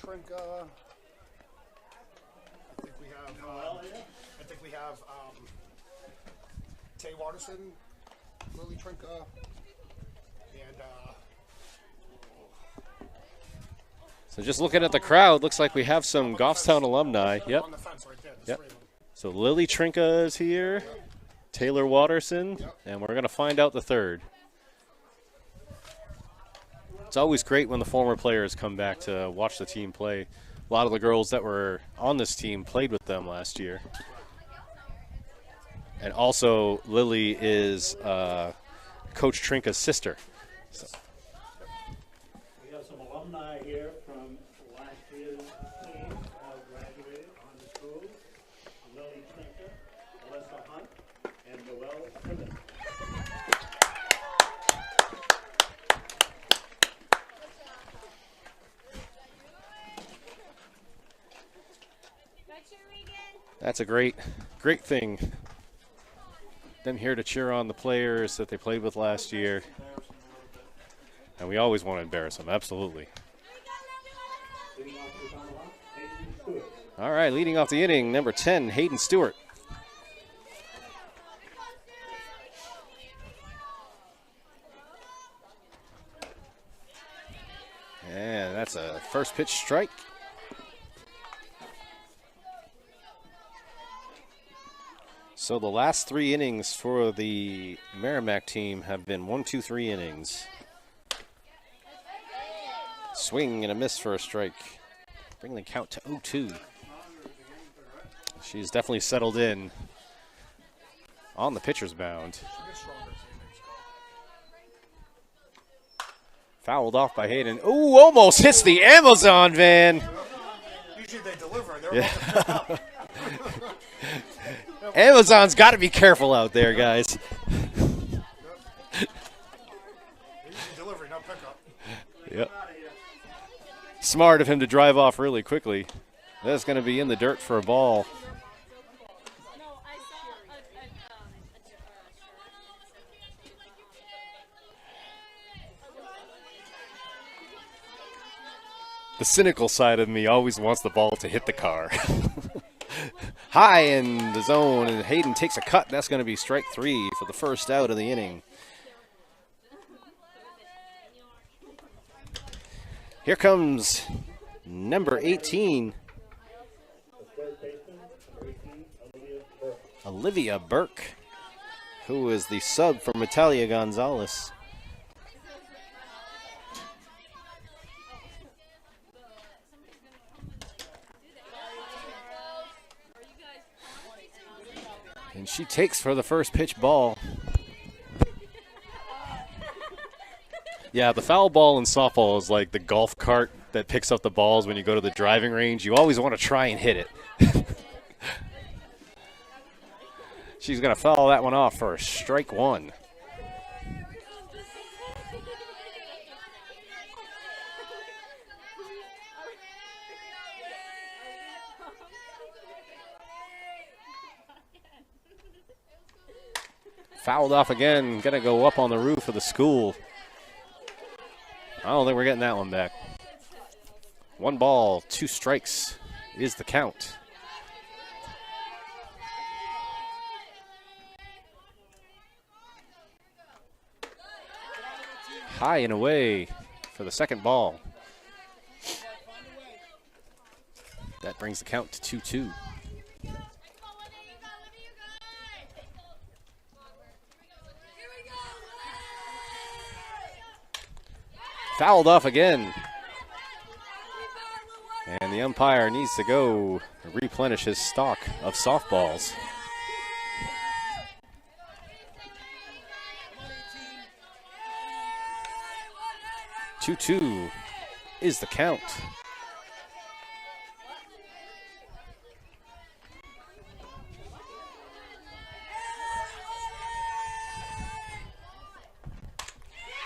Trinka. I think we have Tay Watterson, Lily Trinka, and So just looking at the crowd, looks like we have some Goffstown alumni. Yep. on the fence right there. Yep. So Lily Trinka is here, Taylor Watterson, and we're going to find out the 3rd. It's always great when the former players come back to watch the team play. A lot of the girls that were on this team played with them last year. And also, Lily is Coach Trinka's sister. So. We have some alumni here from last year's team who graduated on the school. Lily Trinka, Alyssa Hunt, and Noelle Privet. That's a great thing them here to cheer on the players that they played with last year. And we always want to embarrass them, absolutely. All right, leading off the inning, number 10, Hayden Stewart. And that's a first pitch strike. So the last 3 innings for the Merrimack team have been 1, 2, 3 innings. Swing and a miss for a strike. Bringing the count to 0-2. She's definitely settled in on the pitcher's mound. Fouled off by Hayden. Ooh, almost hits the Amazon van. Usually they deliver. They're about to pick up. Amazon's got to be careful out there, guys. Usually delivery, not pickup. Yep. Smart of him to drive off really quickly. That's going to be in the dirt for a ball. The cynical side of me always wants the ball to hit the car. High in the zone, and Hayden takes a cut. That's going to be strike 3 for the first out of the inning. Here comes number 18, Olivia Burke, who is the sub for Natalia Gonzalez. And she takes for the first pitch ball. Yeah, the foul ball in softball is like the golf cart that picks up the balls when you go to the driving range. You always want to try and hit it. She's going to foul that one off for strike 1. Fouled off again, going to go up on the roof of the school. I don't think we're getting that one back. 1 ball, 2 strikes is the count. High and away for the second ball. That brings the count to 2-2. Fouled off again. And the umpire needs to go replenish his stock of softballs. Two is the count.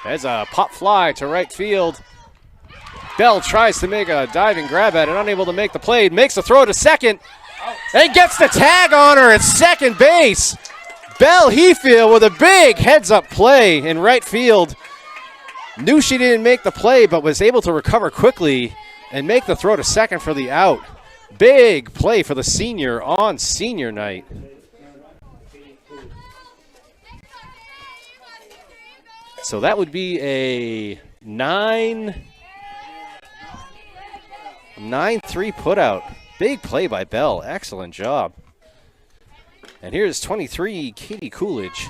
There's a pop fly to right field. Bell tries to make a diving grab at it, unable to make the play. Makes a throw to second and gets the tag on her at second base. Bell Heafield with a big heads-up play in right field. Knew she didn't make the play, but was able to recover quickly and make the throw to second for the out. Big play for the senior on senior night. So that would be a 9-3 putout. Big play by Bell. Excellent job. And here's 23, Katie Coolidge.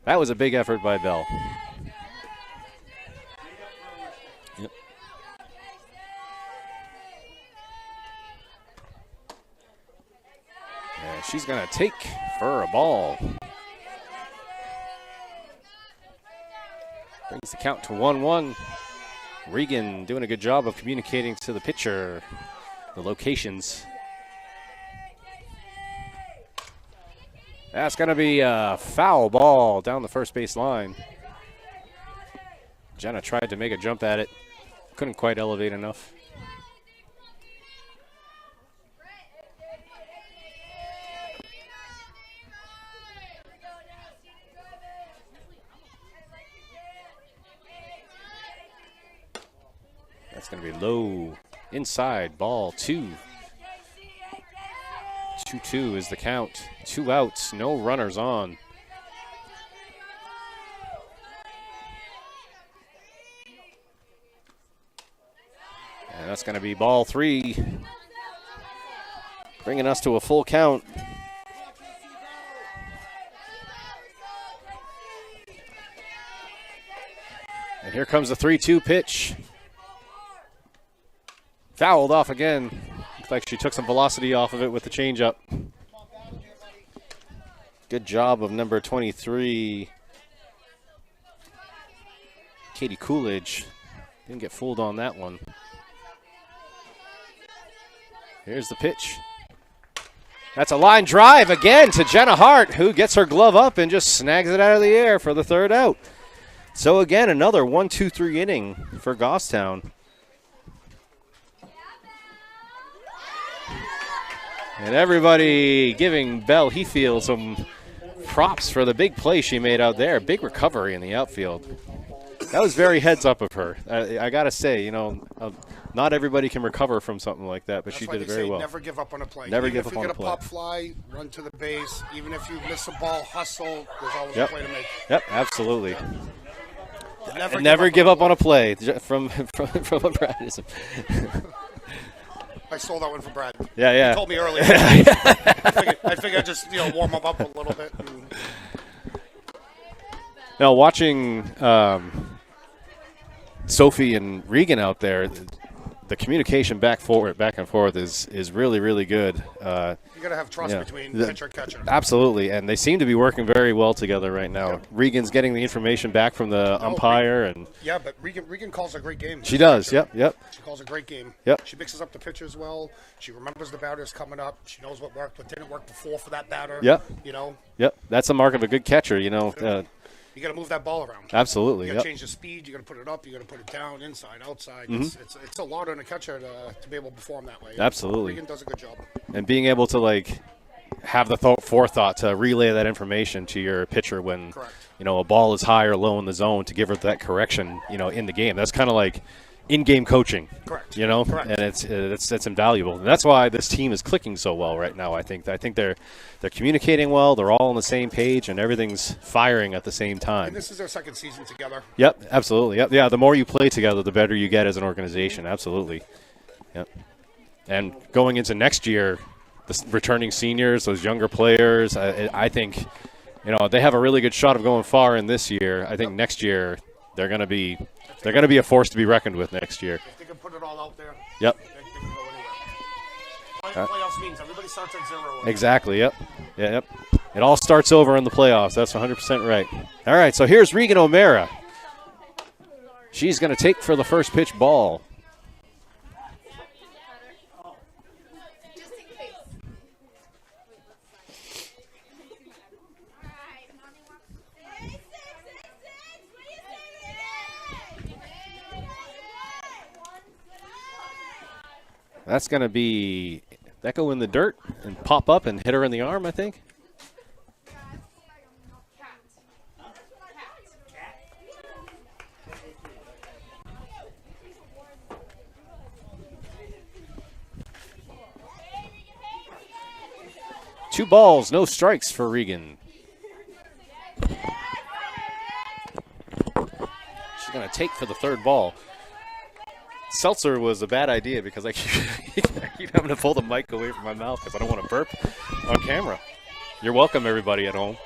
That was a big effort by Bell. Yep. And she's going to take for a ball. Brings the count to 1-1. Regan doing a good job of communicating to the pitcher the locations. That's going to be a foul ball down the first base line. Jenna tried to make a jump at it. Couldn't quite elevate enough. It's going to be low. Inside, ball 2. 2-2 is the count. 2 outs, no runners on. And that's going to be ball 3. Bringing us to a full count. And here comes the 3-2 pitch. Fouled off again. Looks like she took some velocity off of it with the changeup. Good job of number 23, Katie Coolidge. Didn't get fooled on that one. Here's the pitch. That's a line drive again to Jenna Hart, who gets her glove up and just snags it out of the air for the 3rd out. So again, another 1-2-3 inning for Goffstown. And everybody giving Belle Heathfield some props for the big play she made out there. Big recovery in the outfield. That was very heads up of her. I got to say, you know, not everybody can recover from something like that, but she did it very well. Never give up on a play. Never give up on a play. If you get a pop fly, run to the base. Even if you miss a ball, hustle. There's always a play to make. Yep, absolutely. Never give up on a play from a practice. I stole that one from Brad. Yeah. He told me earlier. I figured I'd just warm him up a little bit. Now, watching Sophie and Regan out there, the communication back and forth is really, really good. You got to have trust between pitcher and catcher. Absolutely, and they seem to be working very well together right now. Yep. Regan's getting the information back from the umpire. But Regan calls a great game. She does, yep. She calls a great game. Yep. She mixes up the pitchers well. She remembers the batters coming up. She knows what worked, what didn't work before for that batter. Yep. You know? Yep, that's the mark of a good catcher, you know. You got to move that ball around. Absolutely. You got to change the speed. You got to put it up. You got to put it down, inside, outside. Mm-hmm. It's a lot on a catcher to be able to perform that way. Absolutely. Regan does a good job. And being able to have the forethought to relay that information to your pitcher when a ball is high or low in the zone to give her that correction in the game. That's kind of like in-game coaching. Correct. And it's invaluable. And that's why this team is clicking so well right now. I think they're communicating well. They're all on the same page, and everything's firing at the same time. And this is their 2nd season together. Yep, absolutely. Yep. Yeah, the more you play together, the better you get as an organization. Absolutely. Yep. And going into next year, the returning seniors, those younger players, I think, they have a really good shot of going far in this year. I think next year they're going to be a force to be reckoned with next year. If they can put it all out there, yep. They can go anywhere. Playoffs means everybody starts at 0. Exactly, yep. Yeah, yep. It all starts over in the playoffs. That's 100% right. All right, so here's Regan O'Mara. She's going to take for the first pitch ball. That's going to be that go in the dirt and pop up and hit her in the arm, I think. Two balls, no strikes for Regan. She's going to take for the 3rd ball. Seltzer was a bad idea because I keep having to pull the mic away from my mouth because I don't want to burp on camera. You're welcome, everybody at home.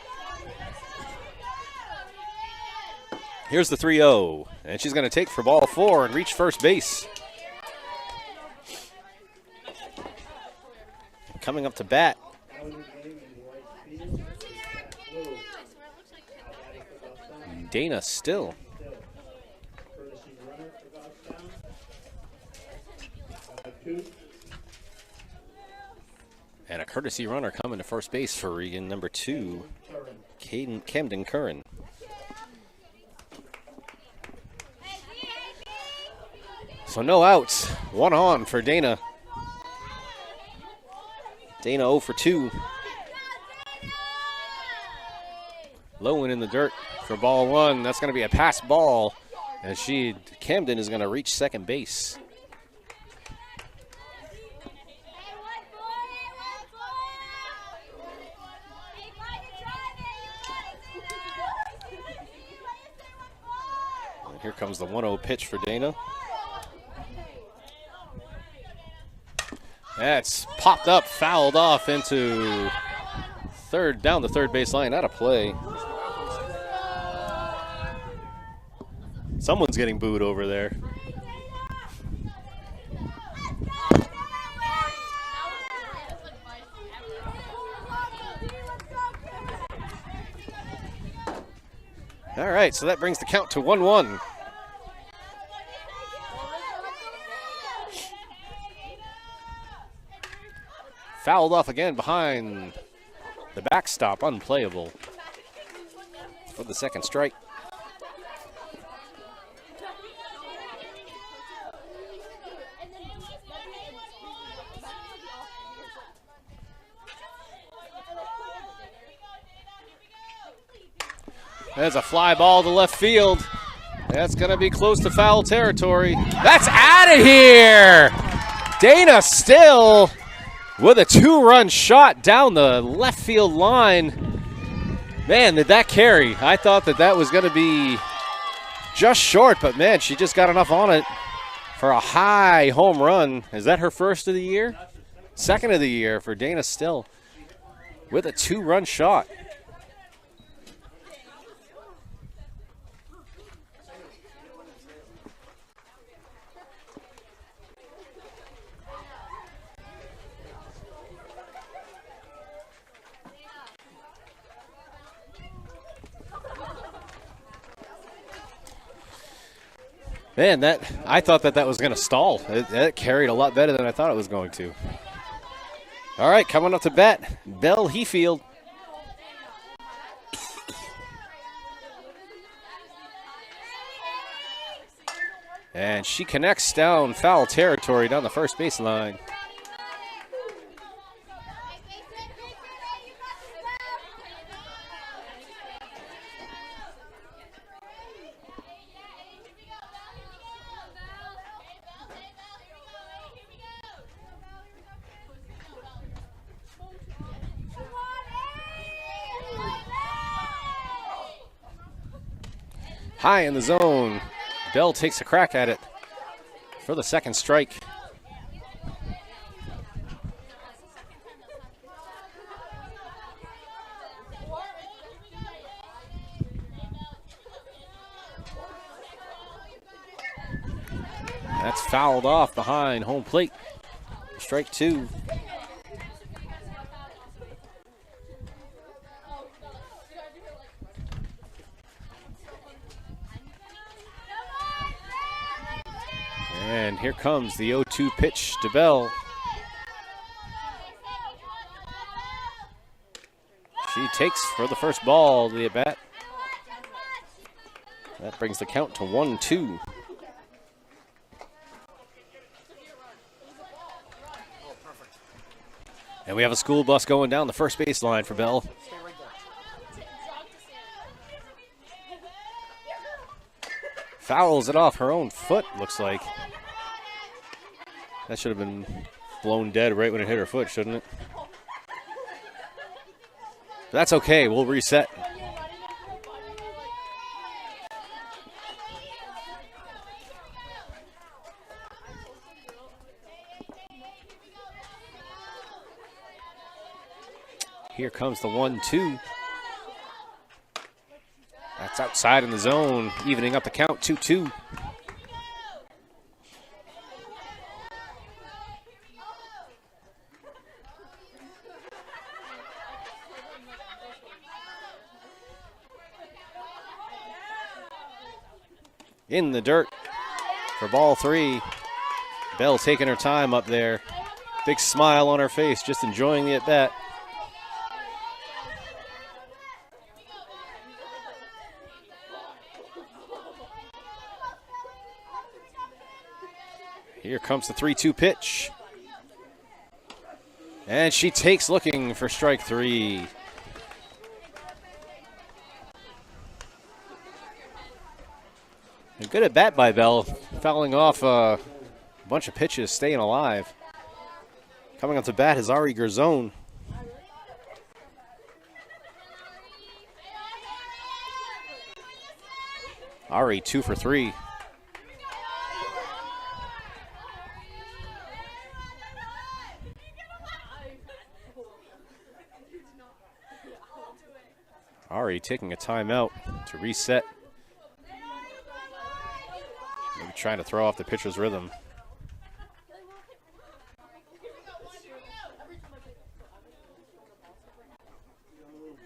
Here's the 3-0, and she's going to take for ball 4 and reach first base. Coming up to bat. Dana Still. And a courtesy runner coming to first base for Regan, number 2, Camden Curran. So no outs, 1 on for Dana. Dana 0 for 2. Low and in the dirt for ball 1. That's going to be a pass ball. And Camden is going to reach second base. Here comes the 1-0 pitch for Dana. That's popped up, fouled off into down the third base line. Out of play. Someone's getting booed over there. All right, so that brings the count to 1-1. Fouled off again behind the backstop, unplayable for the second strike. There's a fly ball to left field. That's going to be close to foul territory. That's out of here! Dana Still with a 2-run shot down the left field line. Man, did that carry. I thought that was going to be just short, but man, she just got enough on it for a high home run. Is that her first of the year? Second of the year for Dana Still with a 2-run shot. Man, I thought that was going to stall. It carried a lot better than I thought it was going to. All right, coming up to bat, Belle Heafield. And she connects down foul territory down the first baseline. High in the zone. Bell takes a crack at it for the second strike. That's fouled off behind home plate. Strike 2. And here comes the 0-2 pitch to Bell. She takes for the first ball the at-bat. That brings the count to 1-2. And we have a school bus going down the first baseline for Bell. Fouls it off her own foot, looks like. That should have been blown dead right when it hit her foot, shouldn't it? But that's okay, we'll reset. Here comes the 1-2. That's outside in the zone, evening up the count, 2-2. In the dirt for ball 3. Bell taking her time up there. Big smile on her face, just enjoying the at-bat. Here comes the 3-2 pitch. And she takes looking for strike 3. A good at bat by Bell, fouling off a bunch of pitches, staying alive. Coming up to bat is Ari Gerzone. Ari 2 for 3. Ari taking a timeout to reset. Maybe trying to throw off the pitcher's rhythm.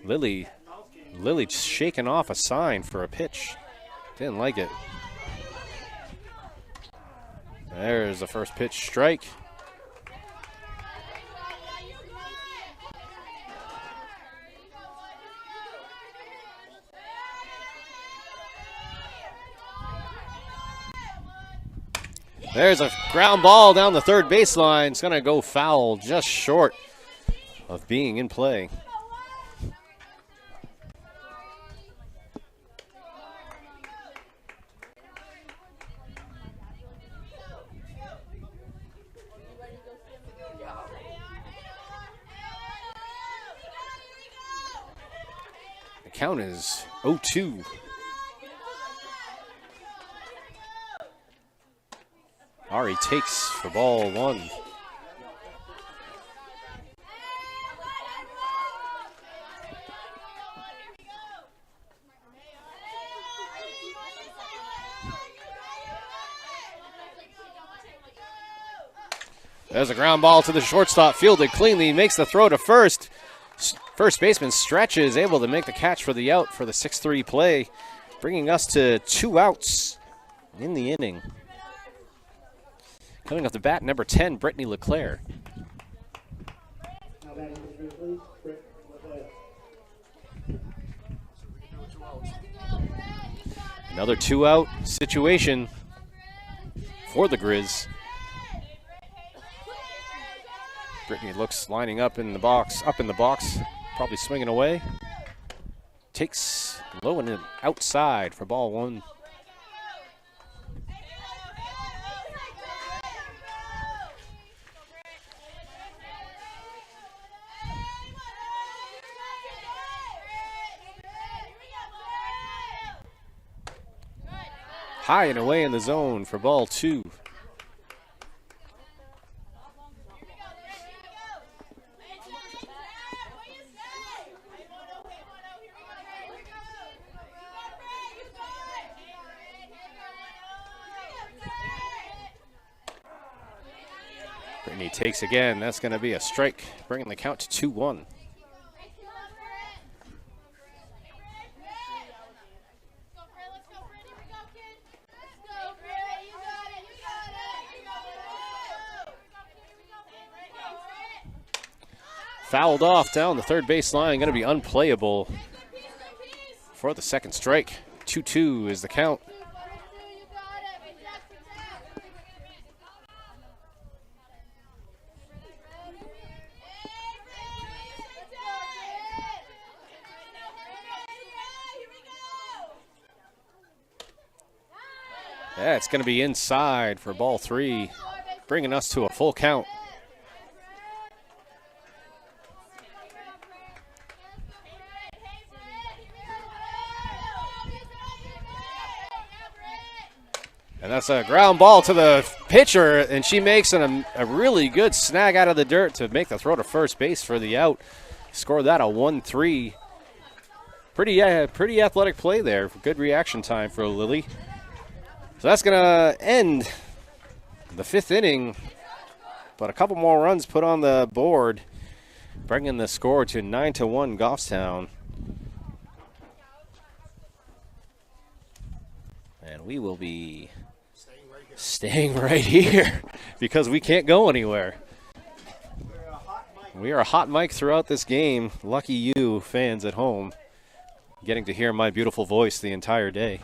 Lily shaking off a sign for a pitch. Didn't like it. There's the first pitch strike. There's a ground ball down the third baseline. It's going to go foul, just short of being in play. The count is 0-2. Ari takes for ball 1. There's a ground ball to the shortstop, fielded cleanly, makes the throw to first. First baseman stretches, able to make the catch for the out for the 6-3 play, bringing us to 2 outs in the inning. Coming off the bat, number 10, Brittany LeClaire. Another 2-out situation for the Grizz. Brittany looks lining up in the box, probably swinging away. Takes low and outside for ball 1. High and away in the zone for ball 2. Brittany takes again. That's going to be a strike, bringing the count to 2-1. Fouled off down the third base line, going to be unplayable for the second strike. 2-2 is the count. Yeah, it's going to be inside for ball 3, bringing us to a full count. And that's a ground ball to the pitcher, and she makes a really good snag out of the dirt to make the throw to first base for the out. Scored that a 1-3. Pretty athletic play there. Good reaction time for Lily. So that's going to end the 5th inning, but a couple more runs put on the board, bringing the score to 9-1 Goffstown. And we will be staying right here because we can't go anywhere. We are a hot mic throughout this game. Lucky you, fans at home, getting to hear my beautiful voice the entire day.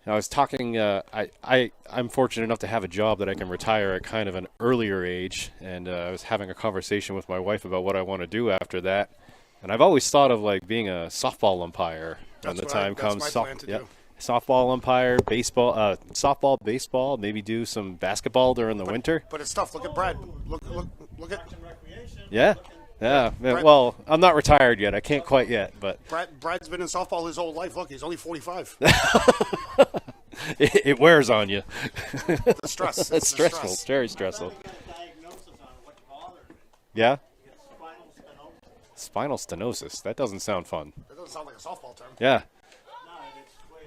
I was talking, I'm fortunate enough to have a job that I can retire at kind of an earlier age, and I was having a conversation with my wife about what I want to do after that. And I've always thought of like being a softball umpire when the time comes. That's my plan to do. Softball umpire, baseball, softball, baseball, maybe do some basketball during the winter. But it's tough. Look at Brad. Look at. Yeah. Yeah, Brad- well, I'm not retired yet. I can't quite yet, but Brad's been in softball his whole life. Look, he's only 45. it wears on you. The stress. It's the stressful. stress. It's very stressful. I got a diagnosis on what's bothering me. Yeah? It's spinal stenosis. Spinal stenosis. That doesn't sound fun. That doesn't sound like a softball term. Yeah. No, it's where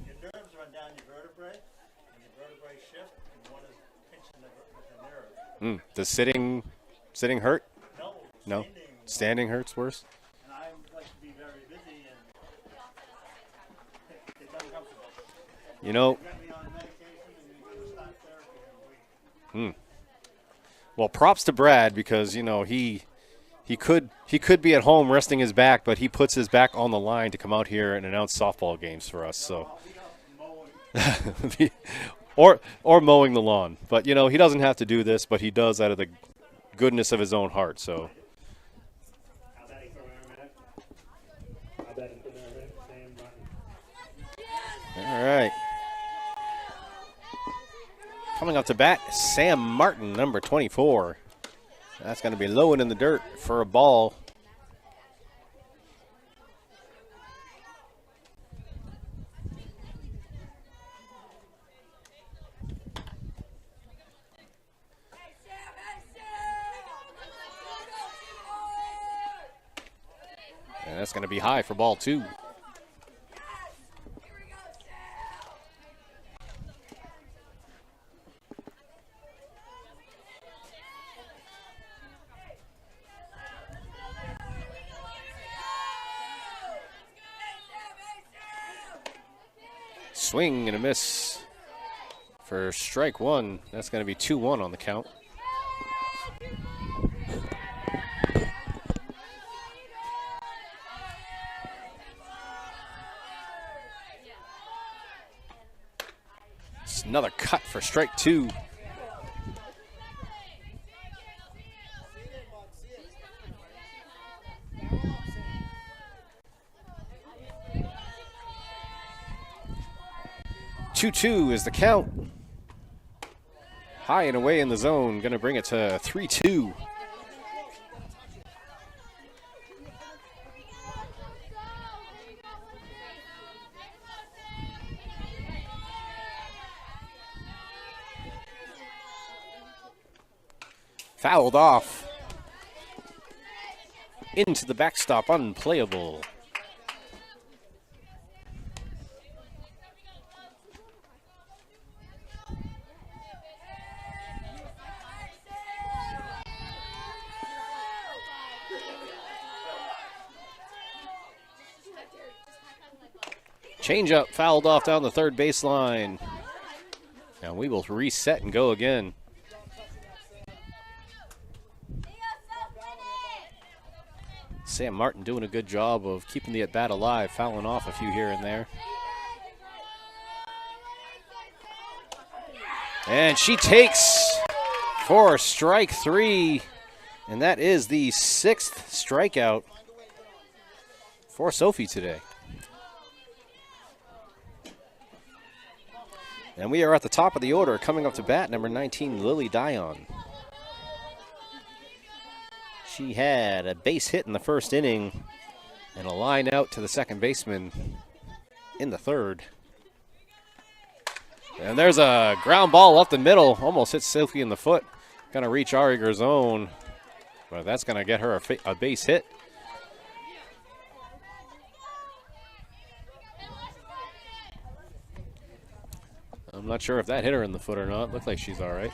your nerves run down your vertebrae, and your vertebrae shift, and one is pinching the nerve. Does sitting hurt? No, No. Standing hurts worse? And I like to be very busy, and it's uncomfortable. You know, You're going to be on medication, and you're going to start therapy in a week. well, props to Brad because, you know, he could be at home resting his back, but he puts his back on the line to come out here and announce softball games for us. So or mowing the lawn. But, you know, he doesn't have to do this, but he does out of the goodness of his own heart. So How about it for Merrimack? How about it for Merrimack? Sam Martin. all right. Coming up to bat, Sam Martin, number 24. That's going to be low and in the dirt for a ball. And that's going to be high for ball 2. Swing and a miss for strike 1. That's going to be 2-1 on the count. It's another cut for strike 2. Two is the count. High and away in the zone. Going to bring it to 3-2. Fouled off. Into the backstop, unplayable. Change up, fouled off down the third baseline. And we will reset and go again. Sam Martin doing a good job of keeping the at-bat alive, fouling off a few here and there. And she takes for strike 3. And that is the 6th strikeout for Sophie today. And we are at the top of the order, coming up to bat, number 19, Lily Dion. She had a base hit in the first inning and a line out to the second baseman in the third. And there's a ground ball up the middle, almost hits Sophie in the foot. Going to reach Ari Garzone, but that's going to get her a base hit. I'm not sure if that hit her in the foot or not. Looked like she's all right.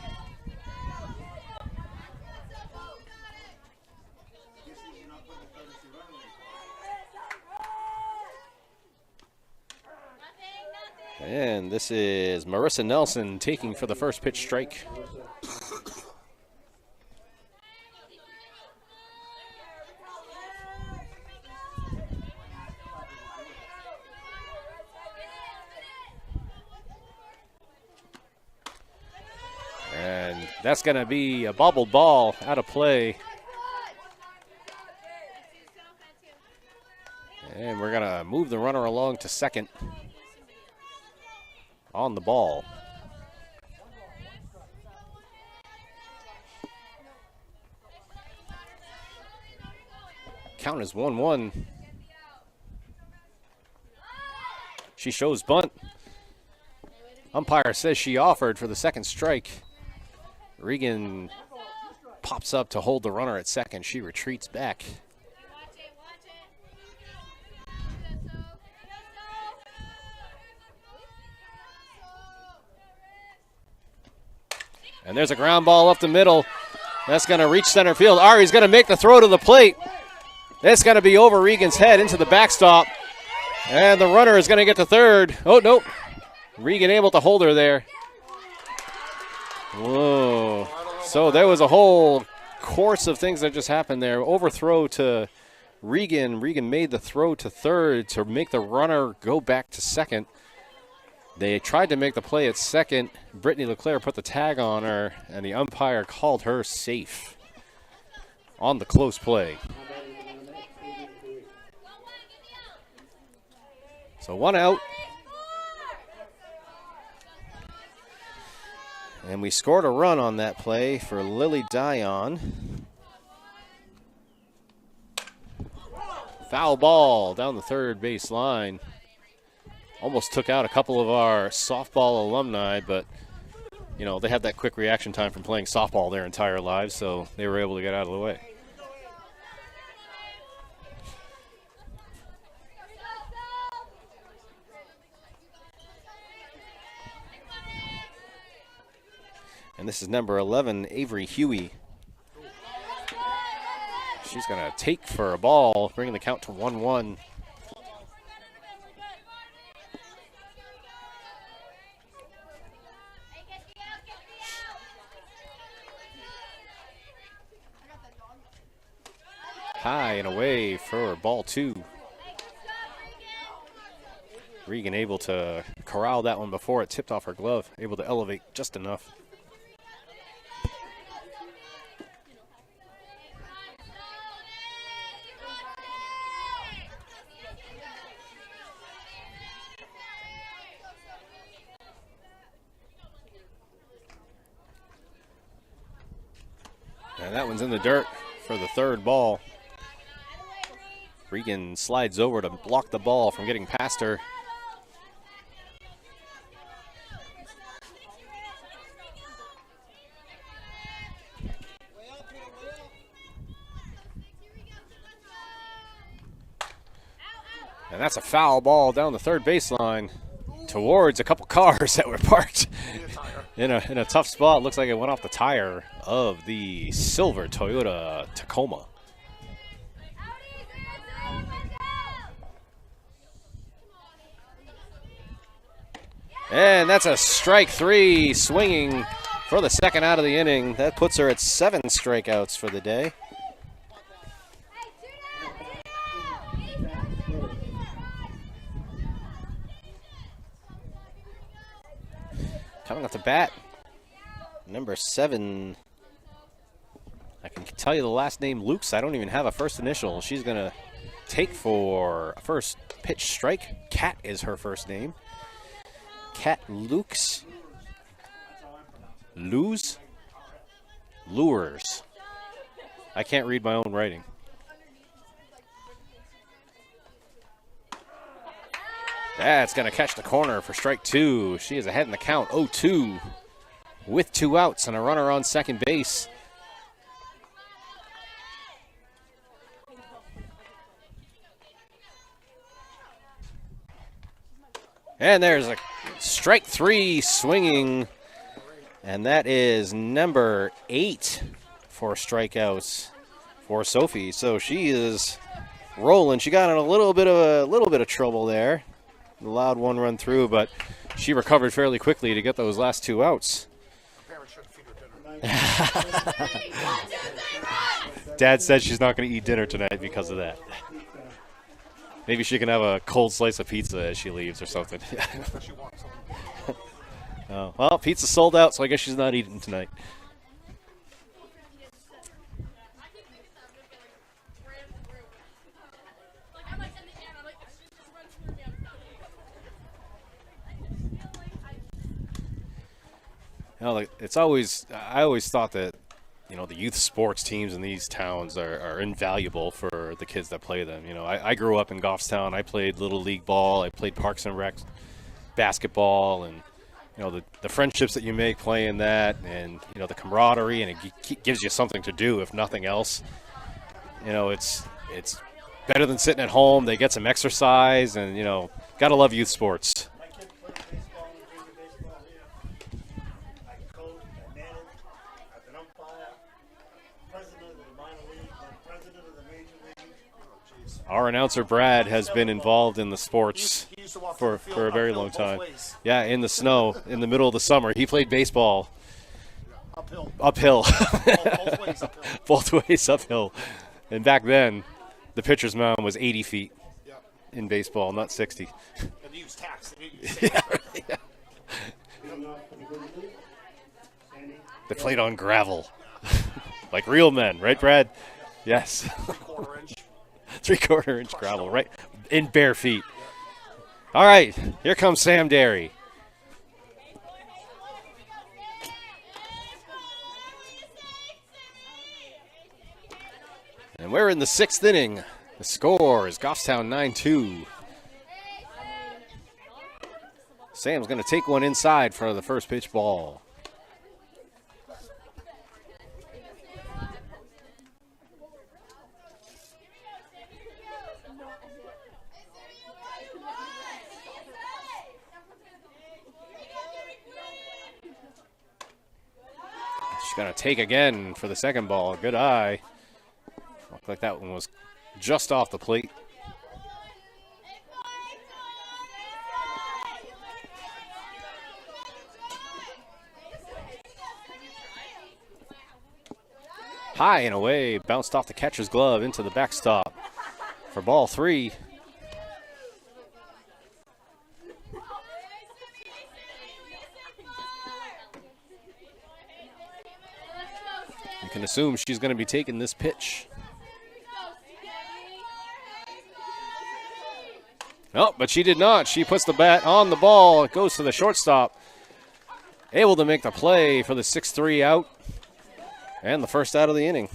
And this is Marissa Nelson taking for the first pitch strike. And that's going to be a bobbled ball out of play. And we're going to move the runner along to second on the ball. Count is 1-1. She shows bunt. Umpire says she offered for the second strike. Regan pops up to hold the runner at second. She retreats back. And there's a ground ball up the middle. That's going to reach center field. Ari's going to make the throw to the plate. It's going to be over Regan's head into the backstop. And the runner is going to get to third. Oh, nope. Regan able to hold her there. Whoa. So there was a whole course of things that just happened there. Overthrow to Regan. Regan made the throw to third to make the runner go back to second. They tried to make the play at second. Brittany LeClaire put the tag on her, and the umpire called her safe on the close play. So 1 out. And we scored a run on that play for Lily Dion. Foul ball down the third base line. Almost took out a couple of our softball alumni, but, you know, they had that quick reaction time from playing softball their entire lives, so they were able to get out of the way. And this is number 11, Avery Huey. She's going to take for a ball, bringing the count to 1-1. High and away for ball 2. Regan able to corral that one before it tipped off her glove, able to elevate just enough. And that one's in the dirt for the third ball. Regan slides over to block the ball from getting past her. And that's a foul ball down the third baseline towards a couple cars that were parked in a tough spot. Looks like it went off the tire of the silver Toyota Tacoma. And that's a strike 3 swinging for the second out of the inning. That puts her at 7 strikeouts for the day. Coming up to bat, number 7. I can tell you the last name, Lukes. I don't even have a first initial. She's going to take for a first pitch strike. Kat is her first name. Kat Lukes. Lures. I can't read my own writing. That's going to catch the corner for strike 2. She is ahead in the count, 0-2, with 2 outs and a runner on second base. And there's a strike 3 swinging, and that is number 8 for strikeouts for Sophie. So she is rolling. She got in a little bit of trouble there. Allowed one run through, but she recovered fairly quickly to get those last 2 outs. Dad said she's not going to eat dinner tonight because of that. Maybe she can have a cold slice of pizza as she leaves or something. Oh, well, pizza's sold out, so I guess she's not eating tonight. You know, I always thought that, you know, the youth sports teams in these towns are invaluable for the kids that play them. I grew up in Goffstown. I played Little League ball. I played Parks and Rec basketball, and the friendships that you make playing that, and the camaraderie, and it gives you something to do, if nothing else. It's better than sitting at home. They get some exercise, and gotta love youth sports. My kids played baseball and junior baseball here. I coached, I managed, I've been umpire, president of the minor league, then president of the major league. Our announcer Brad has been involved in the sports He used to walk for the field a very uphill long time. both ways. Yeah, in the snow, in the middle of the summer. He played baseball Uphill. uphill. Both ways uphill. Both ways uphill. And back then, the pitcher's mound was 80 feet Yeah. in baseball, not 60. And they use tacks. They didn't use sand. They played on gravel. Like real men, right, Brad? Yes. 3/4 inch. 3/4 inch gravel, right? In bare feet. All right, here comes Sam Derry. And we're in the 6th inning. The score is Goffstown 9-2. Sam's going to take one inside for the first pitch ball. She's going to take again for the second ball. Good eye. Looked like that one was just off the plate. High and away, bounced off the catcher's glove into the backstop for ball 3. You can assume she's going to be taking this pitch. No, but she did not. She puts the bat on the ball. It goes to the shortstop. Able to make the play for the 6-3 out. And the first out of the inning. I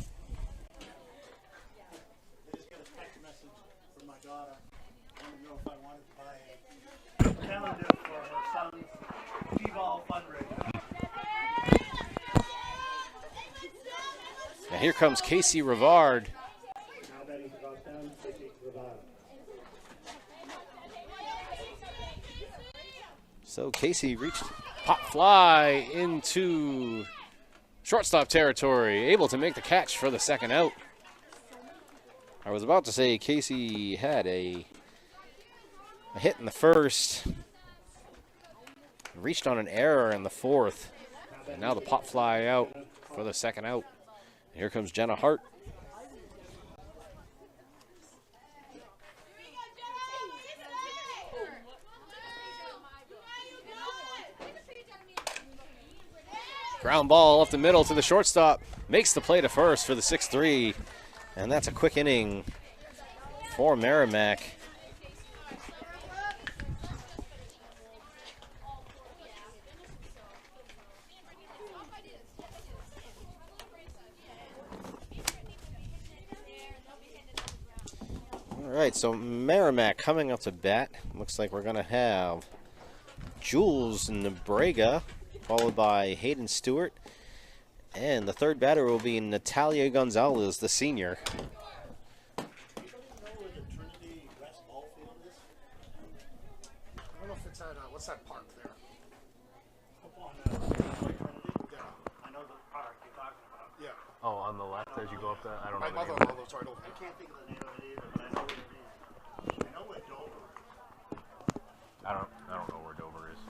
just got a text message from my daughter. I wanted to know if I wanted to buy a calendar for her son's T-ball fundraiser. And here comes Casey Rivard. Now betting for Goffstown, Casey Rivard. So Casey reached pop fly into shortstop territory, able to make the catch for the second out. I was about to say Casey had a hit in the first, reached on an error in the fourth, and now the pop fly out for the second out. Here comes Jenna Hart. Ground ball up the middle to the shortstop. Makes the play to first for the 6-3. And that's a quick inning for Merrimack. All right, so Merrimack coming up to bat. Looks like we're going to have Jules Nebrega, followed by Hayden Stewart. And the third batter will be Natalia Gonzalez, the senior. Do you know where the Trinity West ball field is? I don't know if it's at, what's that park there? Up on Trinity? Yeah. I know the park you're talking about. Yeah. Oh, on the left as you go up there? I don't My know. the name. mother-in-law lives right over I there. can't think of the name of it either, but I know what it is. I know where Dover is. I don't know where Dover is.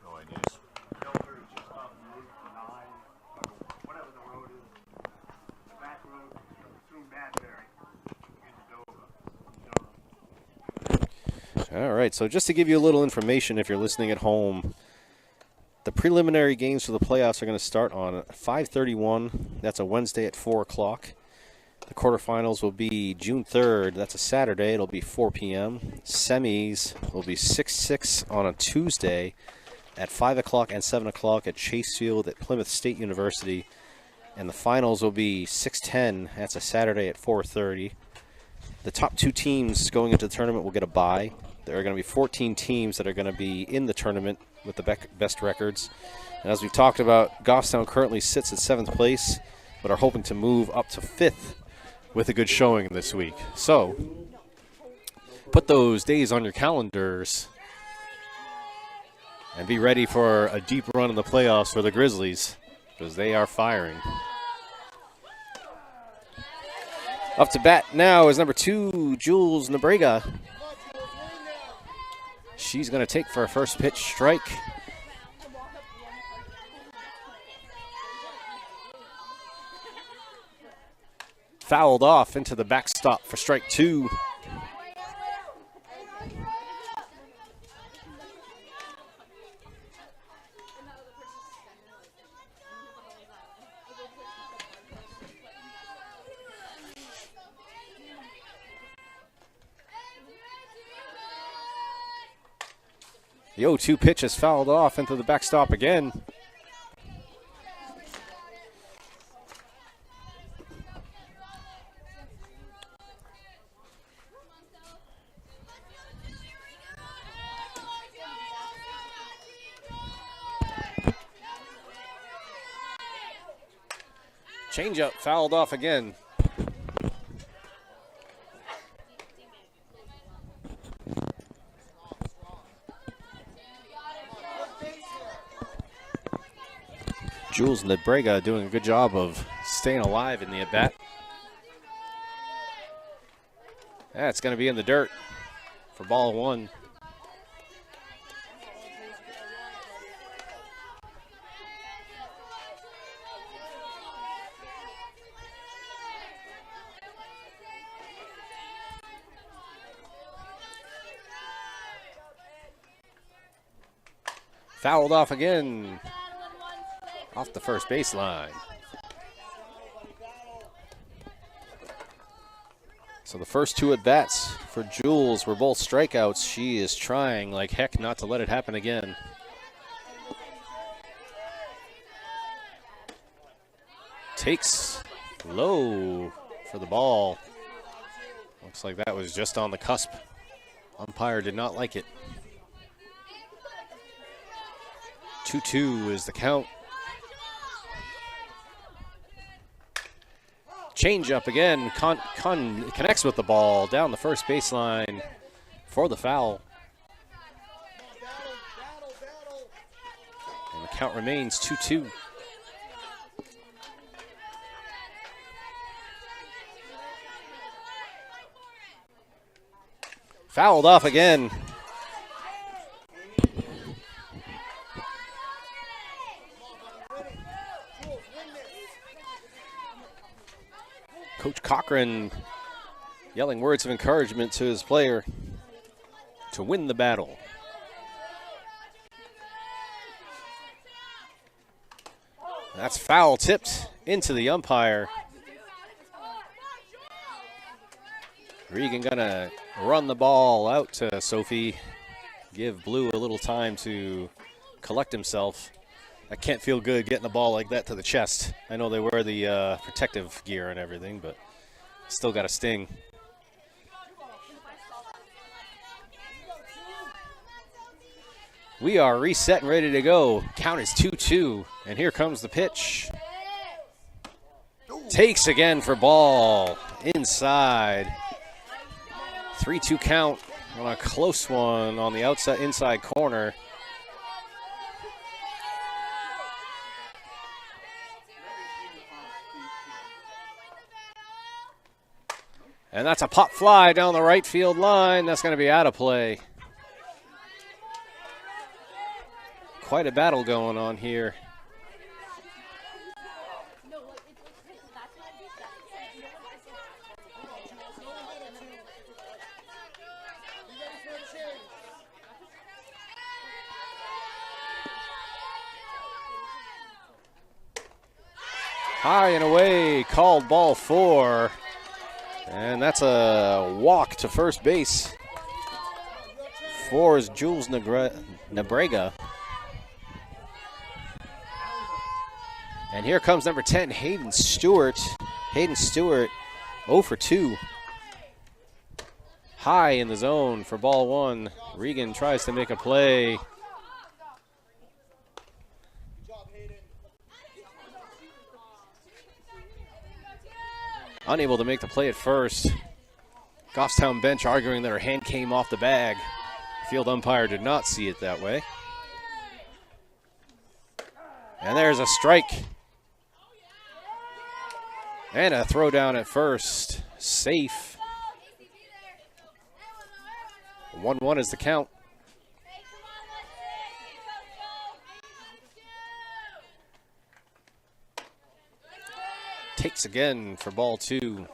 No idea. Dover is just off Route 9, or whatever the road is. The back road through Madbury into Dover. All right, so just to give you a little information if you're listening at home, the preliminary games for the playoffs are going to start on 5:31. That's a Wednesday at 4 o'clock. The quarterfinals will be June 3rd. That's a Saturday. It'll be 4 p.m. Semis will be 6-6 on a Tuesday at 5 o'clock and 7 o'clock at Chase Field at Plymouth State University. And the finals will be 6:10. That's a Saturday at 4:30. The top 2 teams going into the tournament will get a bye. There are going to be 14 teams that are going to be in the tournament with the best records. And as we've talked about, Goffstown currently sits at 7th place, but are hoping to move up to 5th with a good showing this week. So, put those days on your calendars and be ready for a deep run in the playoffs for the Grizzlies, because they are firing. Up to bat now is number 2, Jules Nebrega. She's going to take for a first pitch strike. Fouled off into the backstop for strike 2. The 0-2 pitch is fouled off into the backstop again. Changeup fouled off again. Jules Nebrega doing a good job of staying alive in the at-bat. That's going to be in the dirt for ball 1. Fouled off again. Off the first baseline. So the first 2 at-bats for Jules were both strikeouts. She is trying like heck not to let it happen again. Takes low for the ball. Looks like that was just on the cusp. Umpire did not like it. 2-2 is the count. Change up again, connects with the ball down the first baseline for the foul. And the count remains 2-2. Fouled off again. Coach Cochran yelling words of encouragement to his player to win the battle. That's foul tipped into the umpire. Regan gonna run the ball out to Sophie. Give Blue a little time to collect himself. That can't feel good getting the ball like that to the chest. I know they wear the protective gear and everything, but still got a sting. We are reset and ready to go. Count is 2-2, and here comes the pitch. Takes again for ball. Inside. 3-2 count on a close one on the inside corner. And that's a pop fly down the right field line. That's going to be out of play. Quite a battle going on here. High and away, called ball 4. And that's a walk to first base for Jules Nebrega. And here comes number 10, Hayden Stewart. Hayden Stewart, 0 for 2. High in the zone for ball 1. Regan tries to make a play. Unable to make the play at first. Goffstown bench arguing that her hand came off the bag. Field umpire did not see it that way. And there's a strike. And a throw down at first. Safe. 1-1 is the count. Takes again for ball 2.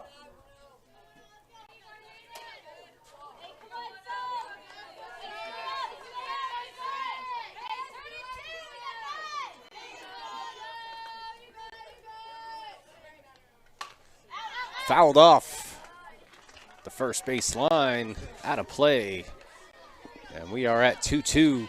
Fouled off the first base line, out of play. And we are at 2-2.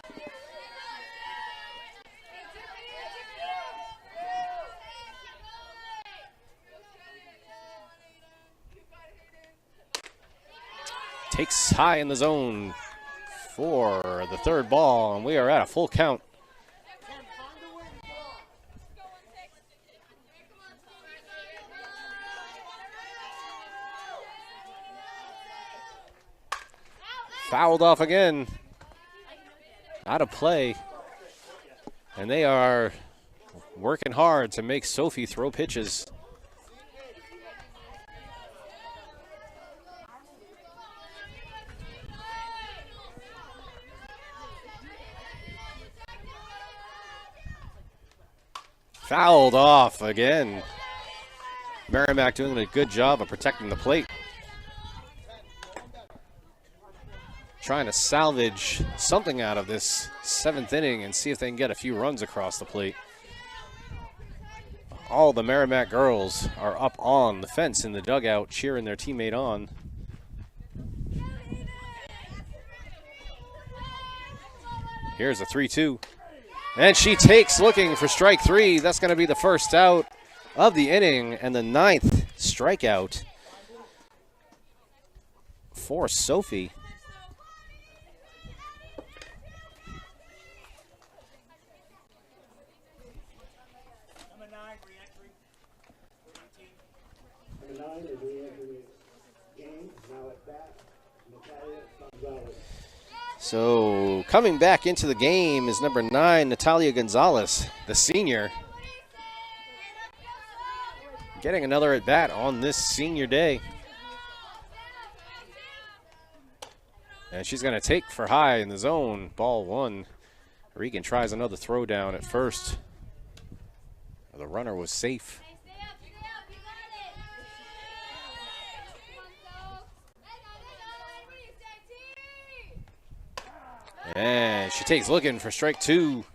Takes high in the zone for the third ball, and we are at a full count. Fouled off again. Out of play. And they are working hard to make Sophie throw pitches. Fouled off again. Merrimack doing a good job of protecting the plate. Trying to salvage something out of this 7th inning and see if they can get a few runs across the plate. All the Merrimack girls are up on the fence in the dugout cheering their teammate on. Here's a 3-2. And she takes looking for strike 3. That's going to be the first out of the inning and the 9th strikeout for Sophie. So coming back into the game is number 9, Natalia Gonzalez, the senior. Getting another at bat on this senior day. And she's going to take for high in the zone, ball 1. Regan tries another throw down at first. The runner was safe. And she takes looking for strike 2.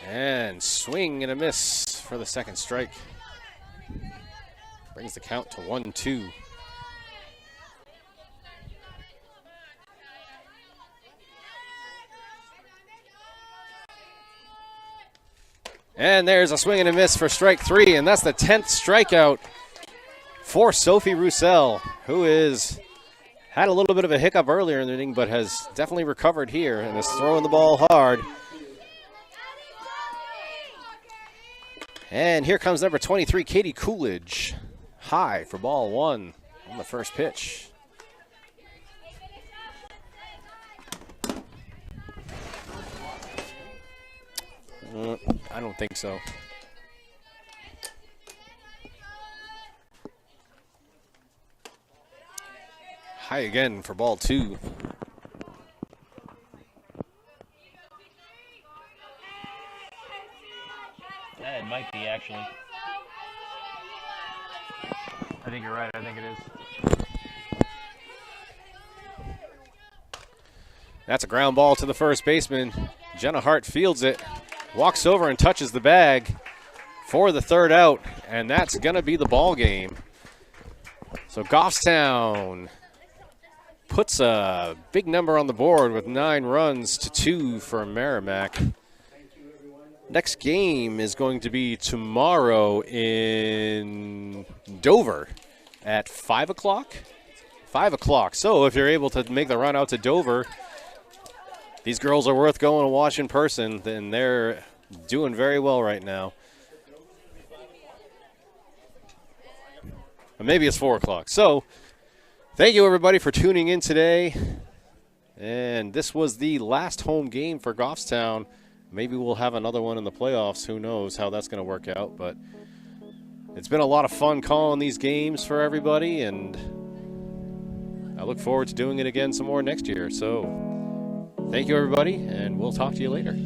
And swing and a miss for the second strike. Brings the count to 1-2. And there's a swing and a miss for strike 3, and that's the 10th strikeout for Sophie Roussel, who had a little bit of a hiccup earlier in the inning, but has definitely recovered here and is throwing the ball hard. And here comes number 23, Katie Coolidge, high for ball 1 on the first pitch. I don't think so. High again for ball 2. Yeah, it might be, actually. I think you're right. I think it is. That's a ground ball to the first baseman. Jenna Hart fields it, walks over and touches the bag for the third out, and that's going to be the ball game. So Goffstown puts a big number on the board with 9 runs to 2 for Merrimack. Next game is going to be tomorrow in Dover at 5 o'clock. 5 o'clock. So if you're able to make the run out to Dover, these girls are worth going to watch in person, and they're doing very well right now. Or maybe it's 4 o'clock. So thank you, everybody, for tuning in today. And this was the last home game for Goffstown. Maybe we'll have another one in the playoffs. Who knows how that's going to work out. But it's been a lot of fun calling these games for everybody, and I look forward to doing it again some more next year. So thank you, everybody, and we'll talk to you later.